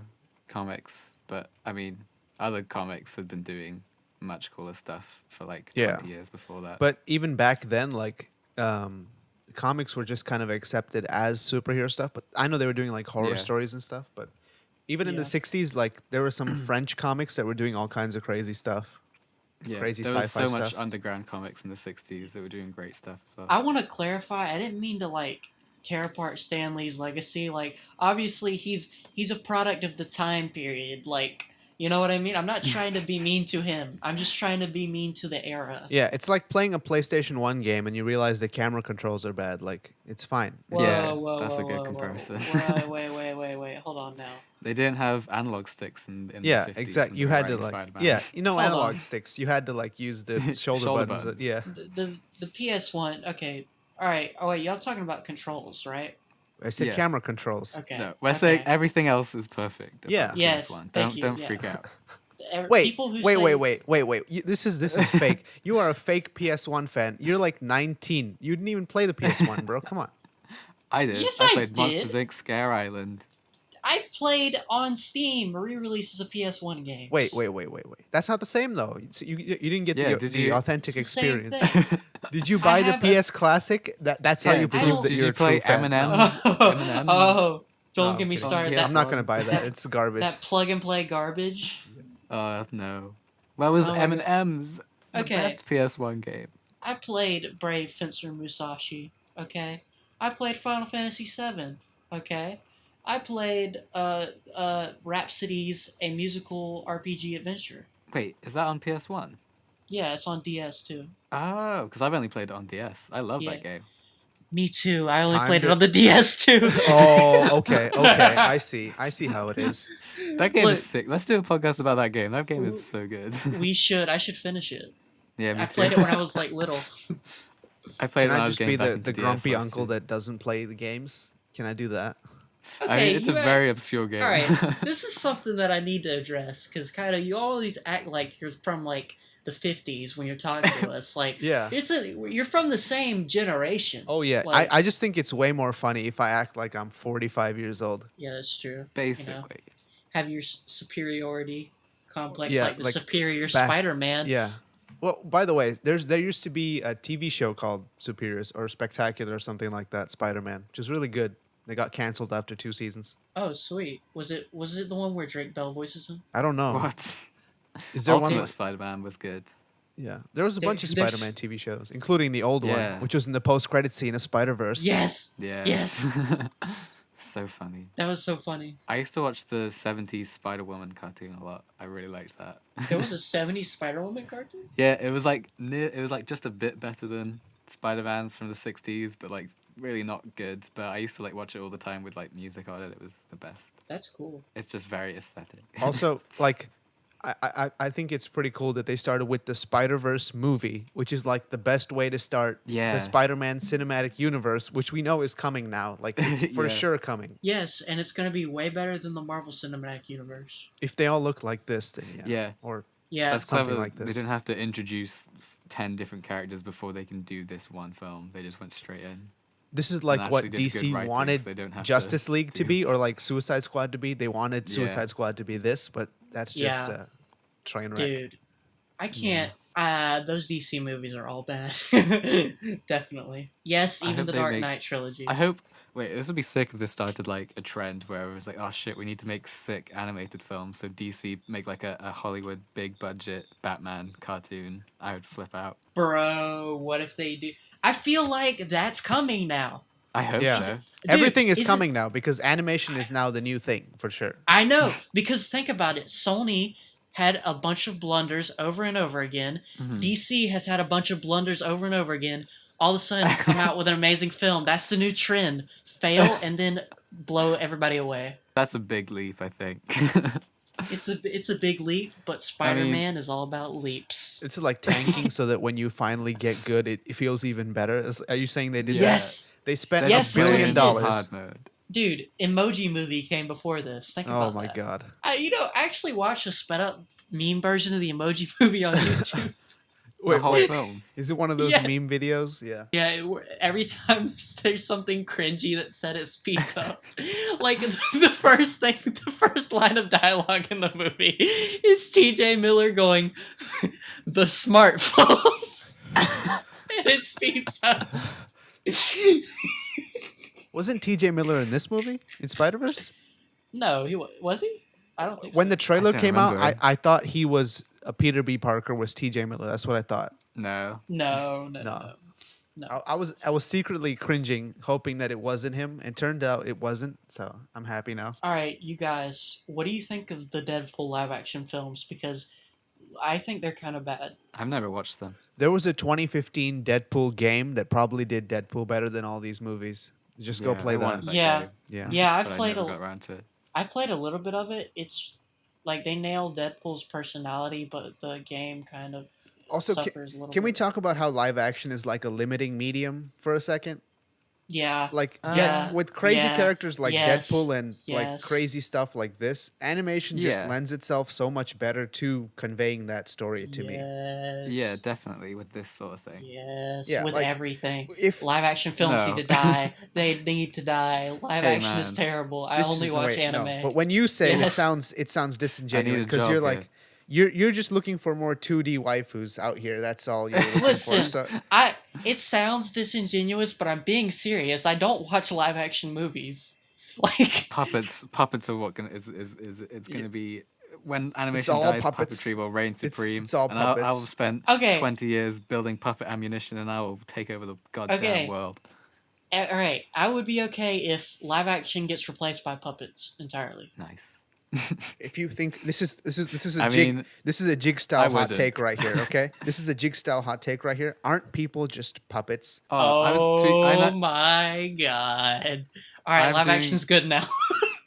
comics, but I mean, other comics had been doing much cooler stuff for like 20 Yeah. years before that. But even back then, like comics were just kind of accepted as superhero stuff. But I know they were doing like horror Yeah. stories and stuff. But even in Yeah. the '60s, like there were some French comics that were doing all kinds of crazy stuff. yeah, crazy there was so sci-fi much stuff. underground comics in the 60s that were doing great stuff as well. I want to clarify. I didn't mean to like tear apart Stan Lee's legacy. Like, obviously, he's a product of the time period. Like, You know what I mean? I'm not trying to be mean to him. I'm just trying to be mean to the era. Yeah, it's like playing a PlayStation 1 game and you realize the camera controls are bad. Like, it's fine. It's Whoa, Yeah, whoa, that's a whoa, good whoa, comparison. Whoa. Wait. Hold on now. They didn't have analog sticks in Yeah, the 50s. exactly. when You they were had to writing like, Spider-Man. yeah, you know, Hold analog on. sticks. You had to like use the shoulder, Shoulder buttons. buttons. Yeah, The PS1. Okay. All right. Oh wait, y'all talking about controls, right? I said Yeah. camera controls. Okay. No, we're saying okay. everything else is perfect. Yeah. about Yes, PS1. thank you, Don't yeah. freak out. Wait, People who wait, say, wait. This is fake. You are a fake PS1 fan. You're like 19. You didn't even play the PS1, bro. Come on. I did. Yes, I I played Monsters did. Inc. Scare Island. I've played on Steam re-releases of PS1 games. Wait. That's not the same though. You didn't get Yeah, the, did the you- authentic It's the same experience. thing. Did you buy the have a- PS Classic? That's how Yeah, you did I prove don't- that did you're you a play true fan. Eminem's? Eminem's? Oh, don't No, get I'm me kidding. started. Yeah, That, I'm not gonna buy that. It's garbage. that plug and play garbage. No. Where was Oh my God. Eminem's? The Okay. best PS1 game. I played Brave Fencer Musashi. Okay. I played Final Fantasy VII. Okay. I played Rhapsodies, a musical RPG adventure. Wait, is that on PS1? Yeah, it's on DS too. Oh, because I've only played it on DS. I love Yeah. that game. Me too. I only Time played it to- on the DS too. Oh, okay. I see how it is. That game Look. is sick. Let's do a podcast about that game. That game is so good. We should. I should finish it. Yeah, me I too. played it when I was like little. I played it Can when I I was just be getting back the into DS grumpy last uncle year. that doesn't play the games? Can I do that? I Okay, mean, it's a you act- very obscure game. All right, this is something that I need to address because kind of you always act like you're from like the 50s when you're talking to us. Like, Yeah. you're from the same generation. Oh yeah. Like- I just think it's way more funny if I act like I'm 45 years old. Yeah, that's true. Basically. Have your superiority complex Yeah, like the like superior back- Spider-Man. Yeah. Well, by the way, there used to be a TV show called Superiors or Spectacular or something like that, Spider-Man, which is really good. They got canceled after 2 seasons. Oh, sweet. Was it the one where Drake Bell voices him? I don't know. What? Is there one? Ultimate Like, Spider-Man was good. yeah, there was a bunch of there's- Spider-Man TV shows, including the old Yeah. one, which was in the post-credit scene of Spider-Verse. Yes. Yes. So funny. That was so funny. I used to watch the 70s Spider-Woman cartoon a lot. I really liked that. There was a 70s Spider-Woman cartoon? Yeah, it was like just a bit better than Spider-Man's from the 60s, but like really not good. But I used to like watch it all the time with like music on it. It was the best. That's cool. It's just very aesthetic. Also, like, I think it's pretty cool that they started with the Spider-Verse movie, which is like the best way to start Yeah. the Spider-Man cinematic universe, which we know is coming now. Like, it's for Yeah. sure coming. Yes, and it's going to be way better than the Marvel Cinematic Universe. If they all look like this, then yeah. Yeah. Or Yeah. That's something clever. like They this. didn't have to introduce 10 different characters before they can do this one film. They just went straight in. this is like what actually did good DC writing, so wanted they don't have to Justice League to do- be, or like Suicide Squad to be. They wanted Yeah. Suicide Squad to be this, but that's just Yeah. a train wreck. Dude, I can't. Those DC movies are all bad. Definitely. Yes, I even hope the they Dark make- Knight trilogy. I hope. Wait, this would be sick if this started like a trend where it was like, oh shit, we need to make sick animated films. So DC make like a Hollywood big budget Batman cartoon. I would flip out. Bro, what if they do? I feel like that's coming now. I hope Yeah. so. Dude, Everything is isn't- coming now because animation is now the new thing for sure. I know, because think about it. Sony had a bunch of blunders over and over again. Mhm. DC has had a bunch of blunders over and over again. All of a sudden, come out with an amazing film. That's the new trend. Fail and then blow everybody away. That's a big leap, I think. It's a big leap, but Spider-Man is all about leaps. It's like tanking so that when you finally get good, it feels even better. Are you saying they did that? Yes, They spent They're Yes, $1 just billion. they playing did. hard mode. dude. Emoji Movie came before this. Think Oh about my that. god. I actually watched a sped up meme version of the Emoji Movie on YouTube. The whole film. Is it one of those Yeah. meme videos? Yeah. Yeah, every time there's something cringy that said it speeds up. Like the first line of dialogue in the movie is T.J. Miller going, "The smartphone," and it speeds up. Wasn't T.J. Miller in this movie in Spider Verse? No, was he? I don't think When so. the trailer don't came out, remember. I thought he was Peter B. Parker was T.J. Miller. That's what I thought. No. No. No. No. I was secretly cringing, hoping that it wasn't him, and turned out it wasn't. So I'm happy now. All right, you guys, what do you think of the Deadpool live action films? Because I think they're kind of bad. I've never watched them. There was a 2015 Deadpool game that probably did Deadpool better than all these movies. Just go Yeah, play I that. wanted that Yeah. game, Yeah. Yeah, I've but I played never a got around to it. I played a little bit of it. It's like they nailed Deadpool's personality, but the game kind of Also, suffers a little can we bit. talk about how live action is like a limiting medium for a second? Yeah. Like Yeah. with crazy Yeah. characters like Yes. Deadpool and like Yes. crazy stuff like this, animation just Yeah. lends itself so much better to conveying that story to me. Yes. Yeah, definitely with this sort of thing. Yes. Yeah, with like, everything. If Live action films No. need to die. They need to die. Live Hey, action is man. terrible. I this only is- watch wait, no, anime. but when you say it, Yes. it sounds disingenuous a because job you're like here. you're just looking for more 2D waifus out here. That's all you're looking Listen, for. So it sounds disingenuous, but I'm being serious. I don't watch live action movies. Like Puppets are what is it's Yeah. gonna be when animation all dies, puppets. puppetry will reign supreme. it's all and I'll puppets. spend Okay. 20 years building puppet ammunition, and I will take over the goddamn Okay. world. all right, I would be okay if live action gets replaced by puppets entirely. Nice. if you think this is a I jig mean, this is a jig I style hot wouldn't. take right here, okay? This is a jig style hot take right here. Aren't people just puppets? I was My god! All right, I'm live doing- action's good now.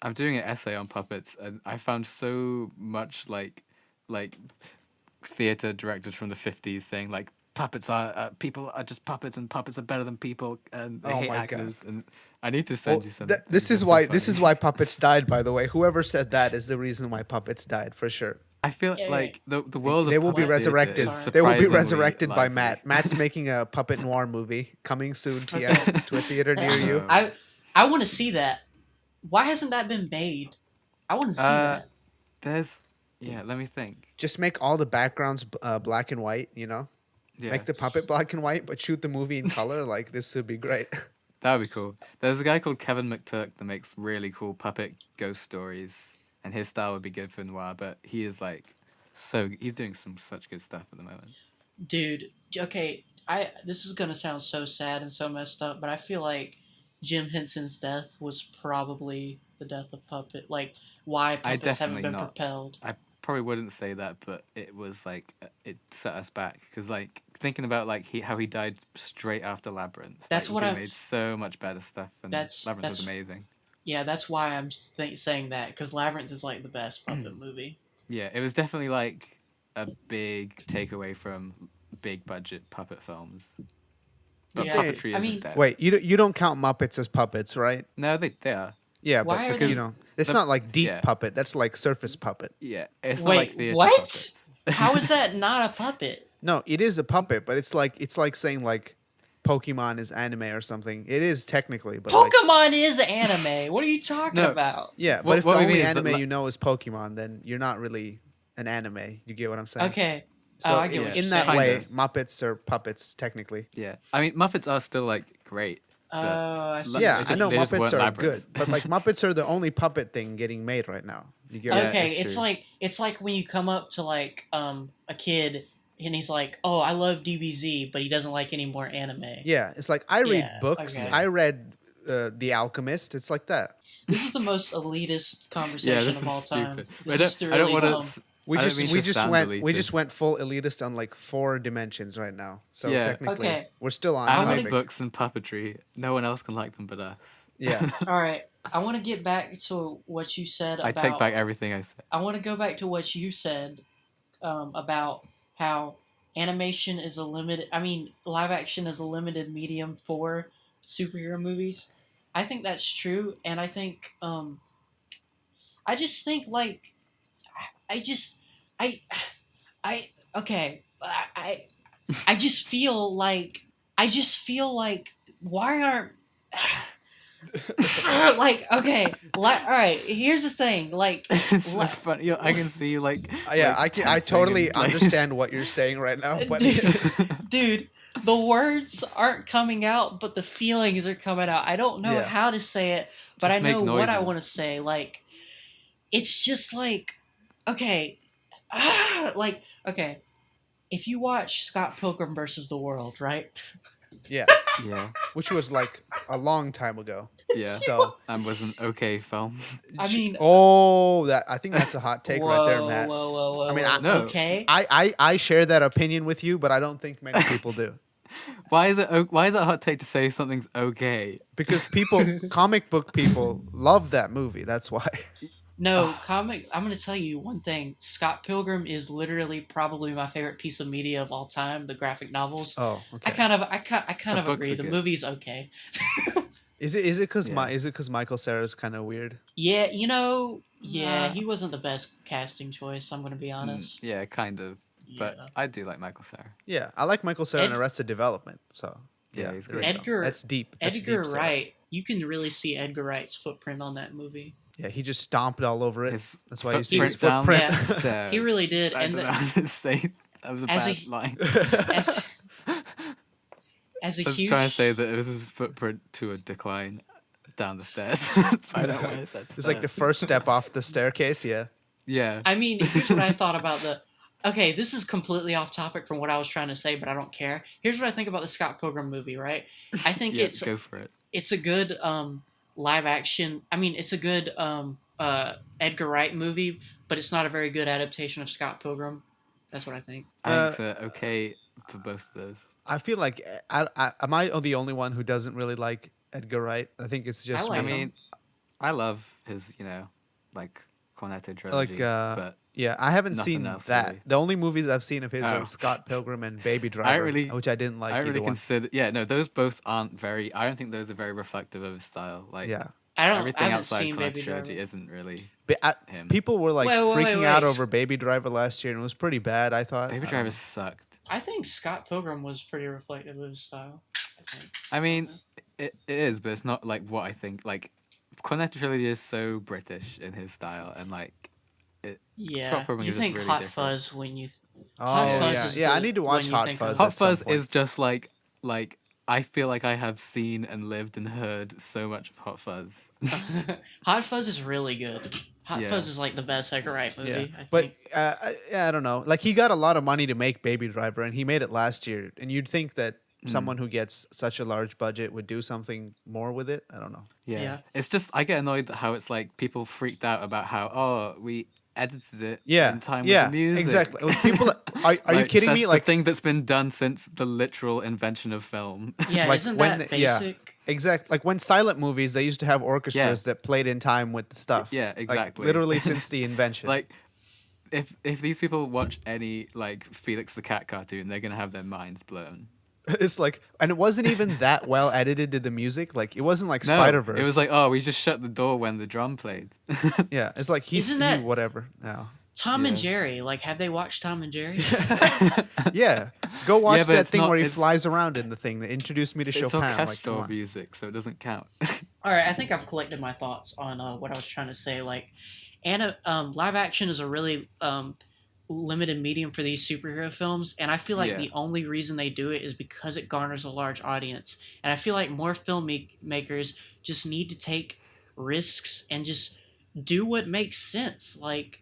I'm doing an essay on puppets, and I found so much like theater directors from the 50s saying like puppets are people are just puppets, and puppets are better than people, and they Oh hate my God. actors. And I need to send Well, you some. this is why puppets died. By the way, whoever said that is the reason why puppets died for sure. I feel Yeah, like the world They of will be puppet theater resurrected. is They will be surprisingly resurrected by lively. Matt. Matt's making a puppet noir movie coming soon to, Okay. to a theater near you. I want to see that. Why hasn't that been made? I want to see that. There's let me think. Just make all the backgrounds black and white. Yeah, Make the puppet black and white, but shoot the movie in color. Like this would be great. that would be cool. There's a guy called Kevin McTurk that makes really cool puppet ghost stories, and his style would be good for noir. But he is like he's doing such good stuff at the moment. Dude, okay, this is gonna sound so sad and so messed up, but I feel like Jim Henson's death was probably the death of puppet. Like why puppets haven't definitely been not. propelled. I probably wouldn't say that, but it was like it set us back because like thinking about like how he died straight after Labyrinth. That's like, what he I- made so much better stuff, and Labyrinth was amazing. Yeah, that's why I'm saying that because Labyrinth is like the best puppet movie. Yeah, it was definitely like a big takeaway from big budget puppet films. But Yeah, puppetry I isn't mean- there. Wait, you don't count Muppets as puppets, right? No, they are. Yeah, Why are but they- it's the- not like deep yeah. puppet. That's like surface puppet. Yeah, it's not Wait, like theater what? puppets. How is that not a puppet? No, it is a puppet, but it's like saying like Pokemon is anime or something. It is technically, but like, Pokemon is anime. What are you talking No. about? yeah, but What- if what the we mean only is that anime li- you know is Pokemon, then you're not really an anime. You get what I'm saying? Okay. So I get what yeah, you're in that saying. way, Kinda. Muppets are puppets technically. Yeah, I mean Muppets are still like great. Oh, I see. Yeah, They just- I know they just Muppets weren't are Labyrinth. good, but like Muppets are the only puppet thing getting made right now. You get Yeah, what Okay, it's true. it's like when you come up to like a kid and he's like, "Oh, I love DBZ," but he doesn't like any more anime. Yeah, it's like I read Yeah, books. okay. I read The Alchemist. It's like that. This is the most elitist conversation Yeah, this of all is time. stupid. This is I don't really want dumb. to. We I don't just mean we to just sound went elitist. full elitist on like 4 dimensions right now. So Yeah. technically, Okay. we're still on wanna- Anime topic. books and puppetry. No one else can like them but us. Yeah. All right, I want to get back to what you said I about. take back everything I said. I want to go back to what you said about how animation is a limited. I mean, live action is a limited medium for superhero movies. I think that's true, and I think I just think like I just I okay I just feel like why aren't like okay all right, here's the thing, like It's so What? funny. I can see you like. Yeah, like, I tensing totally in place. understand what you're saying right now, but dude, the words aren't coming out, but the feelings are coming out. I don't know Yeah. how to say it, but Just I know make what I noises. want to say. Like, it's just like, okay, like, okay, if you watch Scott Pilgrim versus the World, right? Yeah, Yeah, which was like a long time ago. yeah. So, And was an okay film. I mean, oh, that I think that's a hot take right there, whoa, Matt. whoa, whoa, I whoa, mean, whoa. No. Okay. I share that opinion with you, but I don't think many people do. Why is it? Why is it a hot take to say something's okay? Because comic book people love that movie. That's why. No, comic. I'm gonna tell you one thing. Scott Pilgrim is literally probably my favorite piece of media of all time. The graphic novels. Oh, okay. I kind The of books agree. are The good. movie's okay. Is it because Yeah. Michael Cera's kind of weird? Yeah, yeah, Nah. he wasn't the best casting choice. I'm gonna be honest. Yeah, kind of. But Yeah. I do like Michael Cera. Yeah, I like Michael Cera in Ed- Arrested Development. So Yeah, he's there you great. go. Edgar- That's deep. That's Edgar deep, Cera. Wright. You can really see Edgar Wright's footprint on that movie. Yeah, he just stomped all over it. His That's why you see footprint his down footprint. Yeah. the stairs. He really did, I and don't the- know how to say that was a As a- bad line. As, as a I was huge, trying to say that it was his footprint to a decline down the stairs. I don't know why I said It's like the stairs. first step off the staircase. Yeah. Yeah. I mean, here's what I thought about the. Okay, this is completely off topic from what I was trying to say, but I don't care. Here's what I think about the Scott Pilgrim movie. Right, I think Yeah, it's go for it. a good live action. I mean, it's a good Edgar Wright movie, but it's not a very good adaptation of Scott Pilgrim. That's what I think. I think it's okay for both of those. I feel like am I the only one who doesn't really like Edgar Wright? I think it's just I like I me. him. mean, I love his, like Cornetto trilogy, but yeah, I haven't nothing seen else, that. really. The only movies I've seen of his Oh. are Scott Pilgrim and Baby Driver, really- which I didn't like I either really one. consider. Yeah, no, those both aren't very. I don't think those are very reflective of his style. Like, Yeah. I everything haven't outside seen Cornetto Baby trilogy Driver. isn't really. Him. People were like Wait, freaking out wait. over Baby Driver last year, and it was pretty bad. I thought. Baby Driver sucked. I think Scott Pilgrim was pretty reflective of his style. I think. I mean, it is, but it's not like what I think. Like, Cornetto trilogy is so British in his style, and like, Yeah, Scott Pilgrim you is just think really Hot different. Fuzz when you. Oh Hot Fuzz yeah, is yeah. I the need to one watch you Hot think Fuzz. of. Hot at some Fuzz point. is just like I feel like I have seen and lived and heard so much of Hot Fuzz. Hot Fuzz is really good. Hot Yeah. Fuzz is like the best Edgar Wright movie. Yeah, I but think. I don't know. Like he got a lot of money to make Baby Driver, and he made it last year. And you'd think that someone who gets such a large budget would do something more with it. I don't know. Yeah. Yeah. It's just I get annoyed at how it's like people freaked out about how we edited it Yeah, in time yeah, with the music. exactly. Like, people, are you Like, kidding that's me? the Like thing that's been done since the literal invention of film. Yeah, like isn't when that the- yeah. basic? exact like when silent movies, they used to have orchestras that played in time with the stuff. Yeah, Like, exactly. literally since the invention. Like if these people watch any like Felix the Cat cartoon, they're gonna have their minds blown. it's like, and it wasn't even that well edited to the music. Like it wasn't like No, Spider Verse. it was like, oh, we just shut the door when the drum played. yeah, it's like Isn't that- whatever now. Tom and Yeah. Jerry. Like, have they watched Tom and Jerry? Yeah, go watch but that it's thing not- where he it's- flies around in the thing that introduced me to It's Chopin. Like, come orchestral on. music, so it doesn't count. All right, I think I've collected my thoughts on what I was trying to say. Like, live action is a really limited medium for these superhero films, and I feel like Yeah. the only reason they do it is because it garners a large audience. And I feel like more filmmakers just need to take risks and just do what makes sense. Like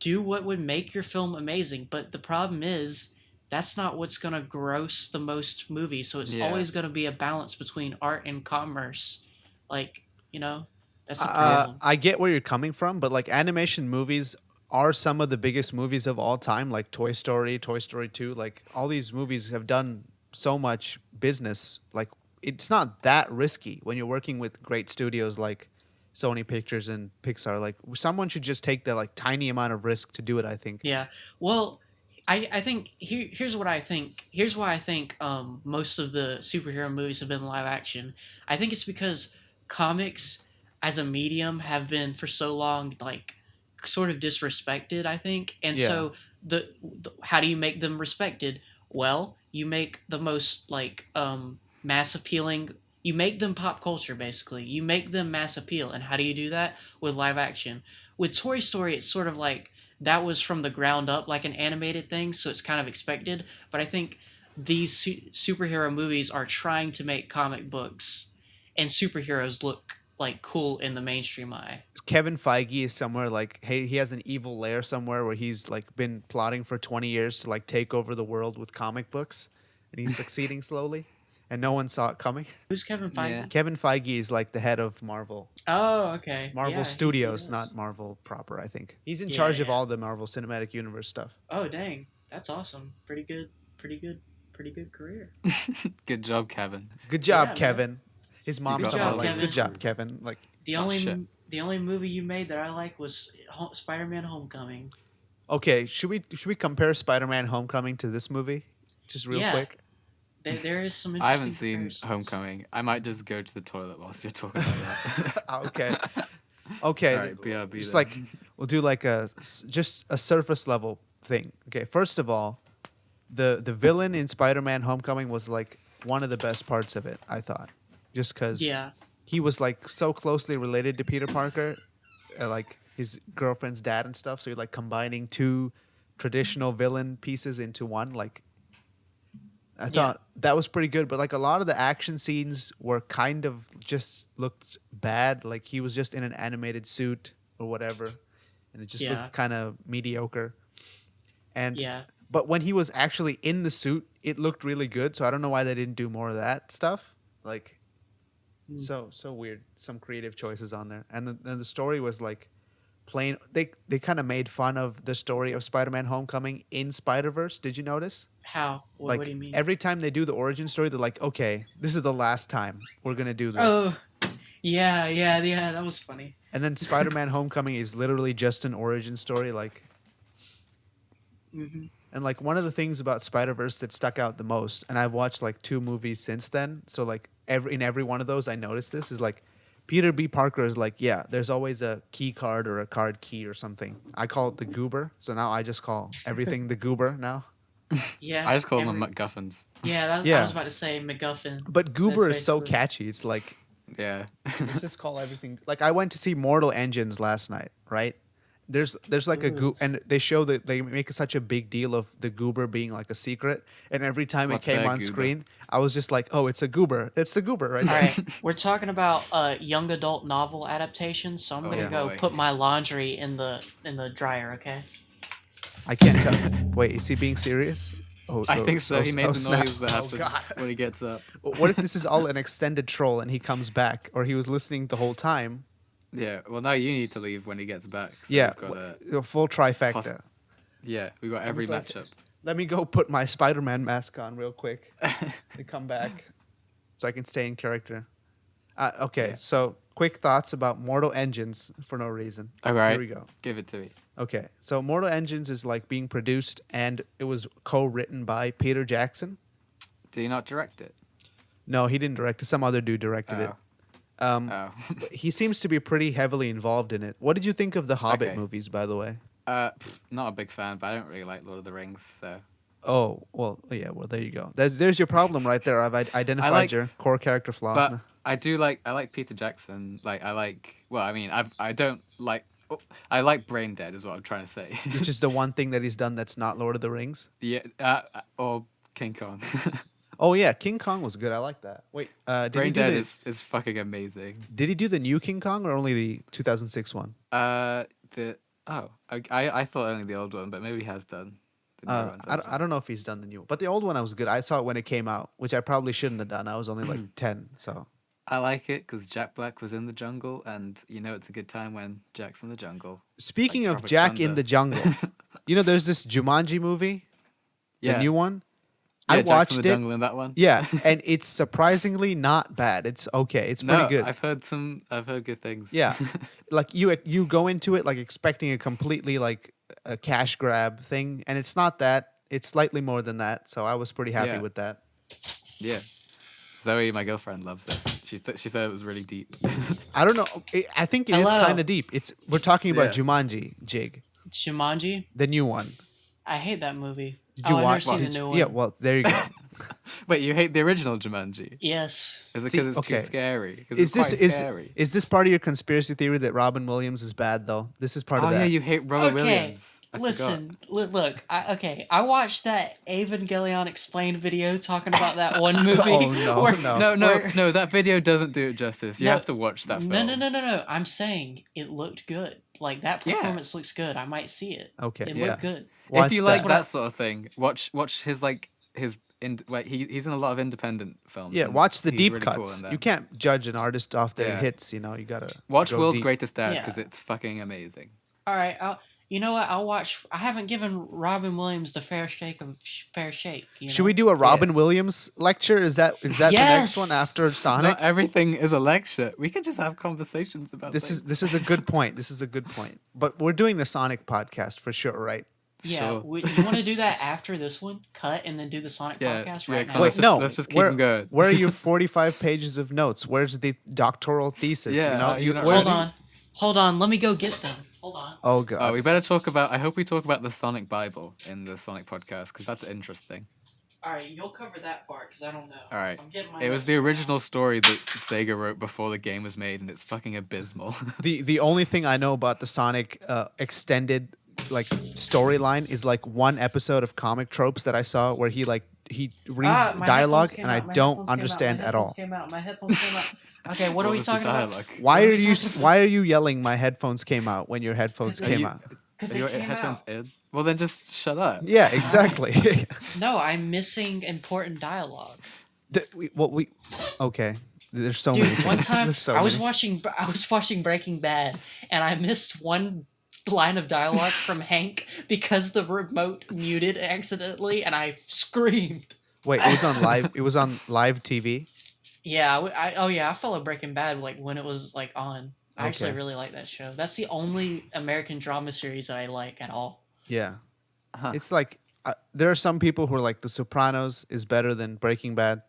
do what would make your film amazing. But the problem is that's not what's gonna gross the most movies. So it's Yeah. always gonna be a balance between art and commerce. Like, that's the problem. I get where you're coming from, but like animation movies are some of the biggest movies of all time, like Toy Story, Toy Story 2. Like all these movies have done so much business. Like it's not that risky when you're working with great studios like Sony Pictures and Pixar. Like someone should just take the like tiny amount of risk to do it, I think. Yeah. Well, I think here's what I think. Here's why I think most of the superhero movies have been live action. I think it's because comics as a medium have been for so long like sort of disrespected, I think. And so the how do you make them respected? Well, you make the most like mass appealing. You make them pop culture, basically. You make them mass appeal. And how do you do that? With live action. With Toy Story, it's sort of like that was from the ground up, like an animated thing, so it's kind of expected. But I think these superhero movies are trying to make comic books and superheroes look like cool in the mainstream eye. Kevin Feige is somewhere like, hey, he has an evil lair somewhere where he's like been plotting for 20 years to like take over the world with comic books, and he's succeeding slowly. and no one saw it coming. Who's Kevin Feige? Yeah. Kevin Feige is like the head of Marvel. Oh, okay. Marvel Yeah, Studios, is. not Marvel proper, I think. He's in Yeah, charge of yeah. all the Marvel Cinematic Universe stuff. Oh, dang. That's awesome. Pretty good career. Good job, Kevin. Good job, Yeah, man. Kevin. His mom Good somehow job, likes Kevin. good job, Kevin. Like The Oh, only shit. the only movie you made that I like was Spider-Man: Homecoming. okay, should we compare Spider-Man Homecoming to this movie? Just real Yeah. quick. There is some. I Interesting haven't seen comparisons. Homecoming. I might just go to the toilet whilst you're talking about that. Okay. Okay. All right, BRB just then. like we'll do like just a surface level thing. Okay, first of all, the villain in Spider-Man Homecoming was like one of the best parts of it, I thought. Just cuz Yeah. he was like so closely related to Peter Parker, like his girlfriend's dad and stuff, so you're like combining two traditional villain pieces into one. Like I thought that was pretty good, but like a lot of the action scenes were kind of just looked bad. Like he was just in an animated suit or whatever, and it just Yeah. looked kind of mediocre. And Yeah. but when he was actually in the suit, it looked really good. So I don't know why they didn't do more of that stuff. Like Hmm. so weird. Some creative choices on there, and then the story was like plain. They kind of made fun of the story of Spider-Man: Homecoming in Spider-Verse. Did you notice? How? Like What do you mean? every time they do the origin story, they're like, okay, this is the last time we're gonna do this. Oh. Yeah. That was funny. And then Spider-Man: Homecoming is literally just an origin story. Like, Hmm. and like one of the things about Spider-Verse that stuck out the most, and I've watched like 2 movies since then. So like in every one of those, I noticed this is like Peter B. Parker is like, yeah, there's always a key card or a card key or something. I call it the goober. So now I just call everything the goober now. Yeah. I just call them every- MacGuffins. Yeah, I Yeah. was about to say MacGuffin. But goober That's is so basically- catchy. It's like Yeah. let's just call everything. Like I went to see Mortal Engines last night, right? There's like a and they show that they make such a big deal of the goober being like a secret, and every time What's it came their on goober? screen, I was just like, oh, it's a goober. It's a goober right All there. right, we're talking about young adult novel adaptations, so I'm Oh, gonna yeah. go boy. put my laundry in the dryer. Okay. I can't tell. Wait, is he being serious? Oh, I think so. He made the snap. noise that Oh, happens God. when he gets up. What if this is all an extended troll and he comes back, or he was listening the whole time? Yeah. Well, now you need to leave when he gets back. So Yeah, we've got a full trifecta. Poss- yeah, we got every was like- matchup. Let me go put my Spider-Man mask on real quick and come back so I can stay in character. Okay, Yeah. so quick thoughts about Mortal Engines for no reason. All right. Here we go. Give it to me. Okay, so Mortal Engines is like being produced, and it was co-written by Peter Jackson. Did he not direct it? No, he didn't direct it. Some other dude directed it. Oh. But he seems to be pretty heavily involved in it. What did you think of the Hobbit Okay. movies, by the way? Not a big fan, but I don't really like Lord of the Rings, so Oh, well, yeah, well, there you go. There's your problem right there. I've identified like- your core character flaw. but I like Peter Jackson. Like I don't like I like Brain Dead is what I'm trying to say. Which is the one thing that he's done that's not Lord of the Rings. Yeah, or King Kong. Oh yeah, King Kong was good. I like that. Wait, did he Brain do Dead the, is fucking amazing. did he do the new King Kong or only the 2006 one? I thought only the old one, but maybe he has done the new ones. I don't know if he's done the new one, but the old one was good. I saw it when it came out, which I probably shouldn't have done. I was only like 10, so I like it because Jack Black was in the jungle, and you know it's a good time when Jack's in the jungle. speaking of Tropic Jack in Thunder. the Jungle, there's this Jumanji movie, Yeah, the new one. yeah, I Jack watched from the it. jungle in that one. Yeah, and it's surprisingly not bad. It's okay. It's pretty No, good. I've heard good things. Yeah, like you go into it like expecting a completely like a cash grab thing, and it's not that. It's slightly more than that. So I was pretty happy Yeah. with that. Yeah. Zoe, my girlfriend, loves it. She said it was really deep. I don't know. I think it is Hello. kind of deep. We're talking about Yeah. Jumanji, Jig, Jumanji. the new one. I hate that movie. Did you I've watch? never seen did the you- new one. Yeah, well, there you go. Wait, you hate the original Jumanji? Yes. Is it See, because it's okay. too scary? Because Is it's this quite scary. is this part of your conspiracy theory that Robin Williams is bad though? This is part Oh of that. yeah, you hate Robert Okay, Williams. I listen. Look. I watched that Evangelion explained video talking about that one movie. Oh, no, where- no. forgot. where- No, that video doesn't do it justice. You No, have to watch that film. No. I'm saying it looked good. Like that Yeah. performance looks good. I might see it. Okay, It yeah. looked good. Watch if you like that. that sort of thing, watch his like he's in a lot of independent films. Yeah, and watch the he's deep really cool cuts. in You them. can't judge an artist off their Yeah. hits. You know, you gotta Watch go World's deep. Greatest Dad Yeah. because it's fucking amazing. All right, you know what? I'll watch. I haven't given Robin Williams the fair shake of fair shake. You Should know? we do a Robin Williams lecture? Is that the next one Yes! after Sonic? Not everything is a lecture. We can just have conversations about This things. is a good point. This is a good point. But we're doing the Sonic podcast for sure, right? Yeah, Sure. you want to do that after this one? Cut and then do the Sonic Yeah, podcast yeah, right come now. on. Wait, just- no. let's just keep where, them going. Where are your 45 pages of notes? Where's the doctoral thesis? Yeah, you know, you're not where's Hold on. Let me go get them. Hold on. Oh god. Oh, we better talk about. I hope we talk about the Sonic Bible in the Sonic podcast because that's interesting. All right, you'll cover that part because I don't know. All right. I'm getting my It was notes the right now. original story that Sega wrote before the game was made, and it's fucking abysmal. The only thing I know about the Sonic extended like storyline is like one episode of Comic Tropes that I saw where he reads my dialogue headphones came and I out, my don't headphones came out, understand my at all. My headphones came out. Okay, what are we was the talking about? dialogue? Why What are are we you talking about? why are you yelling my headphones came out when your headphones Are came you- out? Because Are your it came headphones out. in? Well, then just shut up. Yeah, exactly. No, I'm missing important dialogue. Okay. There's so Dude, many. one things. time There's so I was many. watching Breaking Bad and I missed one line of dialogue from Hank because the remote muted accidentally and I screamed. Wait, it was on live. It was on live TV. Yeah, I followed Breaking Bad like when it was like on. I actually Okay. really like that show. That's the only American drama series that I like at all. Yeah. Huh. It's like there are some people who are like The Sopranos is better than Breaking Bad,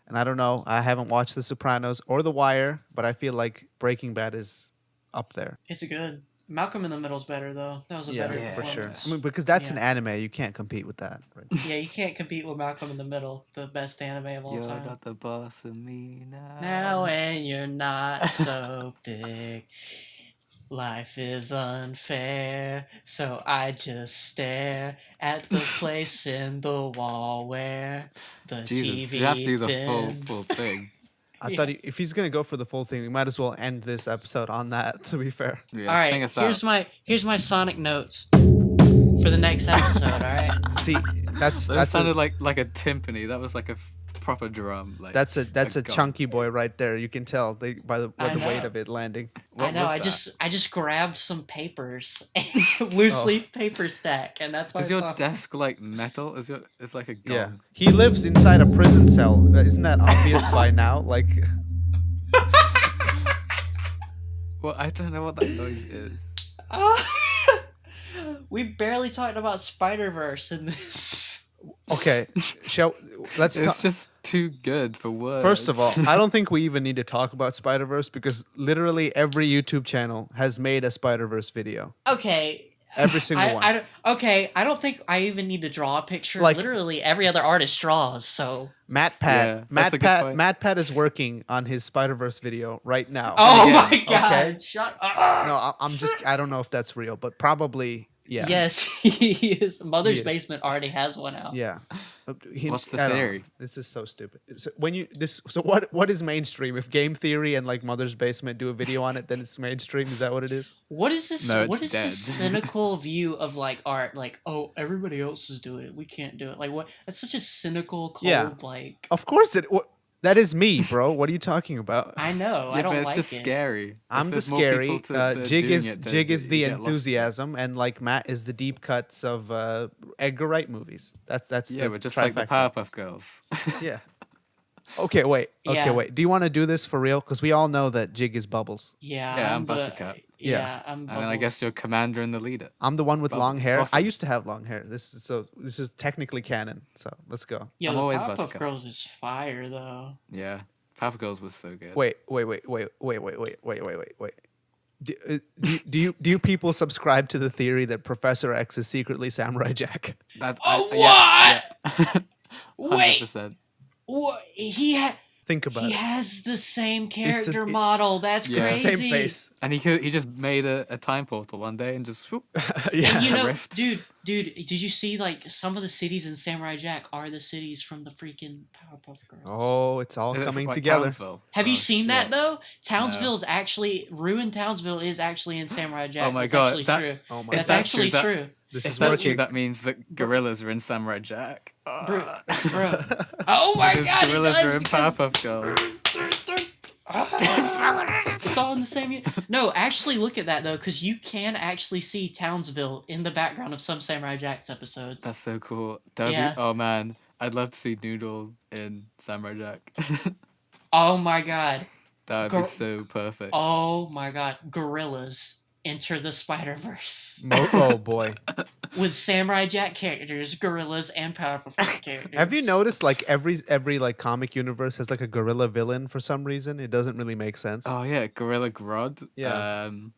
and I don't know. I haven't watched The Sopranos or The Wire, but I feel like Breaking Bad is up there. It's good. Malcolm in the Middle's better though. That was a better Yeah, for sure. performance. I mean, because that's Yeah. an anime, you can't compete with that. Right? Yeah, you can't compete with Malcolm in the Middle, the best anime of all You're time. not the boss of me now. Now and you're not so big. Life is unfair, so I just stare at the place in the wall where the Jesus, TV you have to do the been. full thing. I thought if he's gonna go for the full thing, we might as well end this episode on that. To be fair. Yeah, All sing right, us here's my Sonic notes for the next episode. All right. See, that's That that's sounded a, like a timpani. That was like a proper drum. Like that's a gun. chunky boy right there. You can tell by the I weight know. of it landing. I What know. was I that? just grabbed some papers, loose Oh. leaf paper stack, and that's why Is I your saw- desk like metal? It's like a gong. Yeah, he lives inside a prison cell. Isn't that obvious by now? Like. Well, I don't know what that noise is. We barely talked about Spider Verse in this. Okay, let's It's talk. just too good for words. First of all, I don't think we even need to talk about Spider Verse because literally every YouTube channel has made a Spider Verse video. Okay. Every single one. I don't think I even need to draw a picture. Like- Literally every other artist draws. So. Matt Yeah, that's a good point. Is working on his Spider Verse video right now. Oh Yeah. my god! Okay. Shut up. No, I don't know if that's real, but probably yeah. Yes, he is. Mother's He is. Basement already has one out. Yeah. What's the I don't know. theory? This is so stupid. So what is mainstream? If Game Theory and like Mother's Basement do a video on it, then it's mainstream. Is that what it is? What is this? No, what it's is dead. this cynical view of like art? Like, oh, everybody else is doing it. We can't do it. Like, what? That's such a cynical, cold. Yeah. Like, Of course that is me, bro. What are you talking about? I know. Yeah, I don't but it's like just it. scary. I'm If the there's more scary. people that are Jig doing is it, then Jig is you the get lost in it. enthusiasm, and like Matt is the deep cuts of Edgar Wright movies. That's Yeah, the but just like the trifecta. Powerpuff Girls. Yeah. Okay, wait. Okay, Yeah. wait. Do you want to do this for real? Because we all know that Jig is Bubbles. Yeah, Yeah, I'm the- Buttercup. Yeah, I'm. And then I guess Bubbles. you're commander and the leader. I'm the one with long Bubbles. hair. I Awesome. used to have long hair. This is technically canon. So let's go. Yo, I'm the always Powerpuff Buttercup. Girls is fire though. Yeah. Powerpuff Girls was so good. Wait. Do you people subscribe to the theory that Professor X is secretly Samurai Jack? That's, Oh, yeah. Wait, 100%. what? Think about He it. has the same It's character just- model. That's Yeah. It's crazy. the same face. And he just made a time portal one day and just whoop. Yeah. And you know, Rift. dude, did you see like some of the cities in Samurai Jack are the cities from the freaking Powerpuff Girls? Oh, it's all Is it coming like together. Townsville? Have you Oh, seen that shit. though? Townsville's actually Ruined Townsville is actually in Samurai Jack. Oh my That's God, actually that- true. Oh my If That's that's actually true, true. This If is that's true, working. that means that gorillas are in Samurai Jack. Bro, bro. Oh my Because god, it gorillas does are in because Powerpuff Girls. it's all in the same. No, actually, look at that though, because you can actually see Townsville in the background of some Samurai Jack's episodes. That's so cool. That'd Yeah. be, oh man, I'd love to see Noodle in Samurai Jack. Oh my god. That would Gor- be so perfect. Oh my god. Gorillas enter the Spider Verse Oh boy. with Samurai Jack characters, gorillas, and Powerpuff Girls characters. Have you noticed like every like comic universe has like a gorilla villain for some reason? It doesn't really make sense. Oh yeah, Gorilla Grodd. Yeah. Um,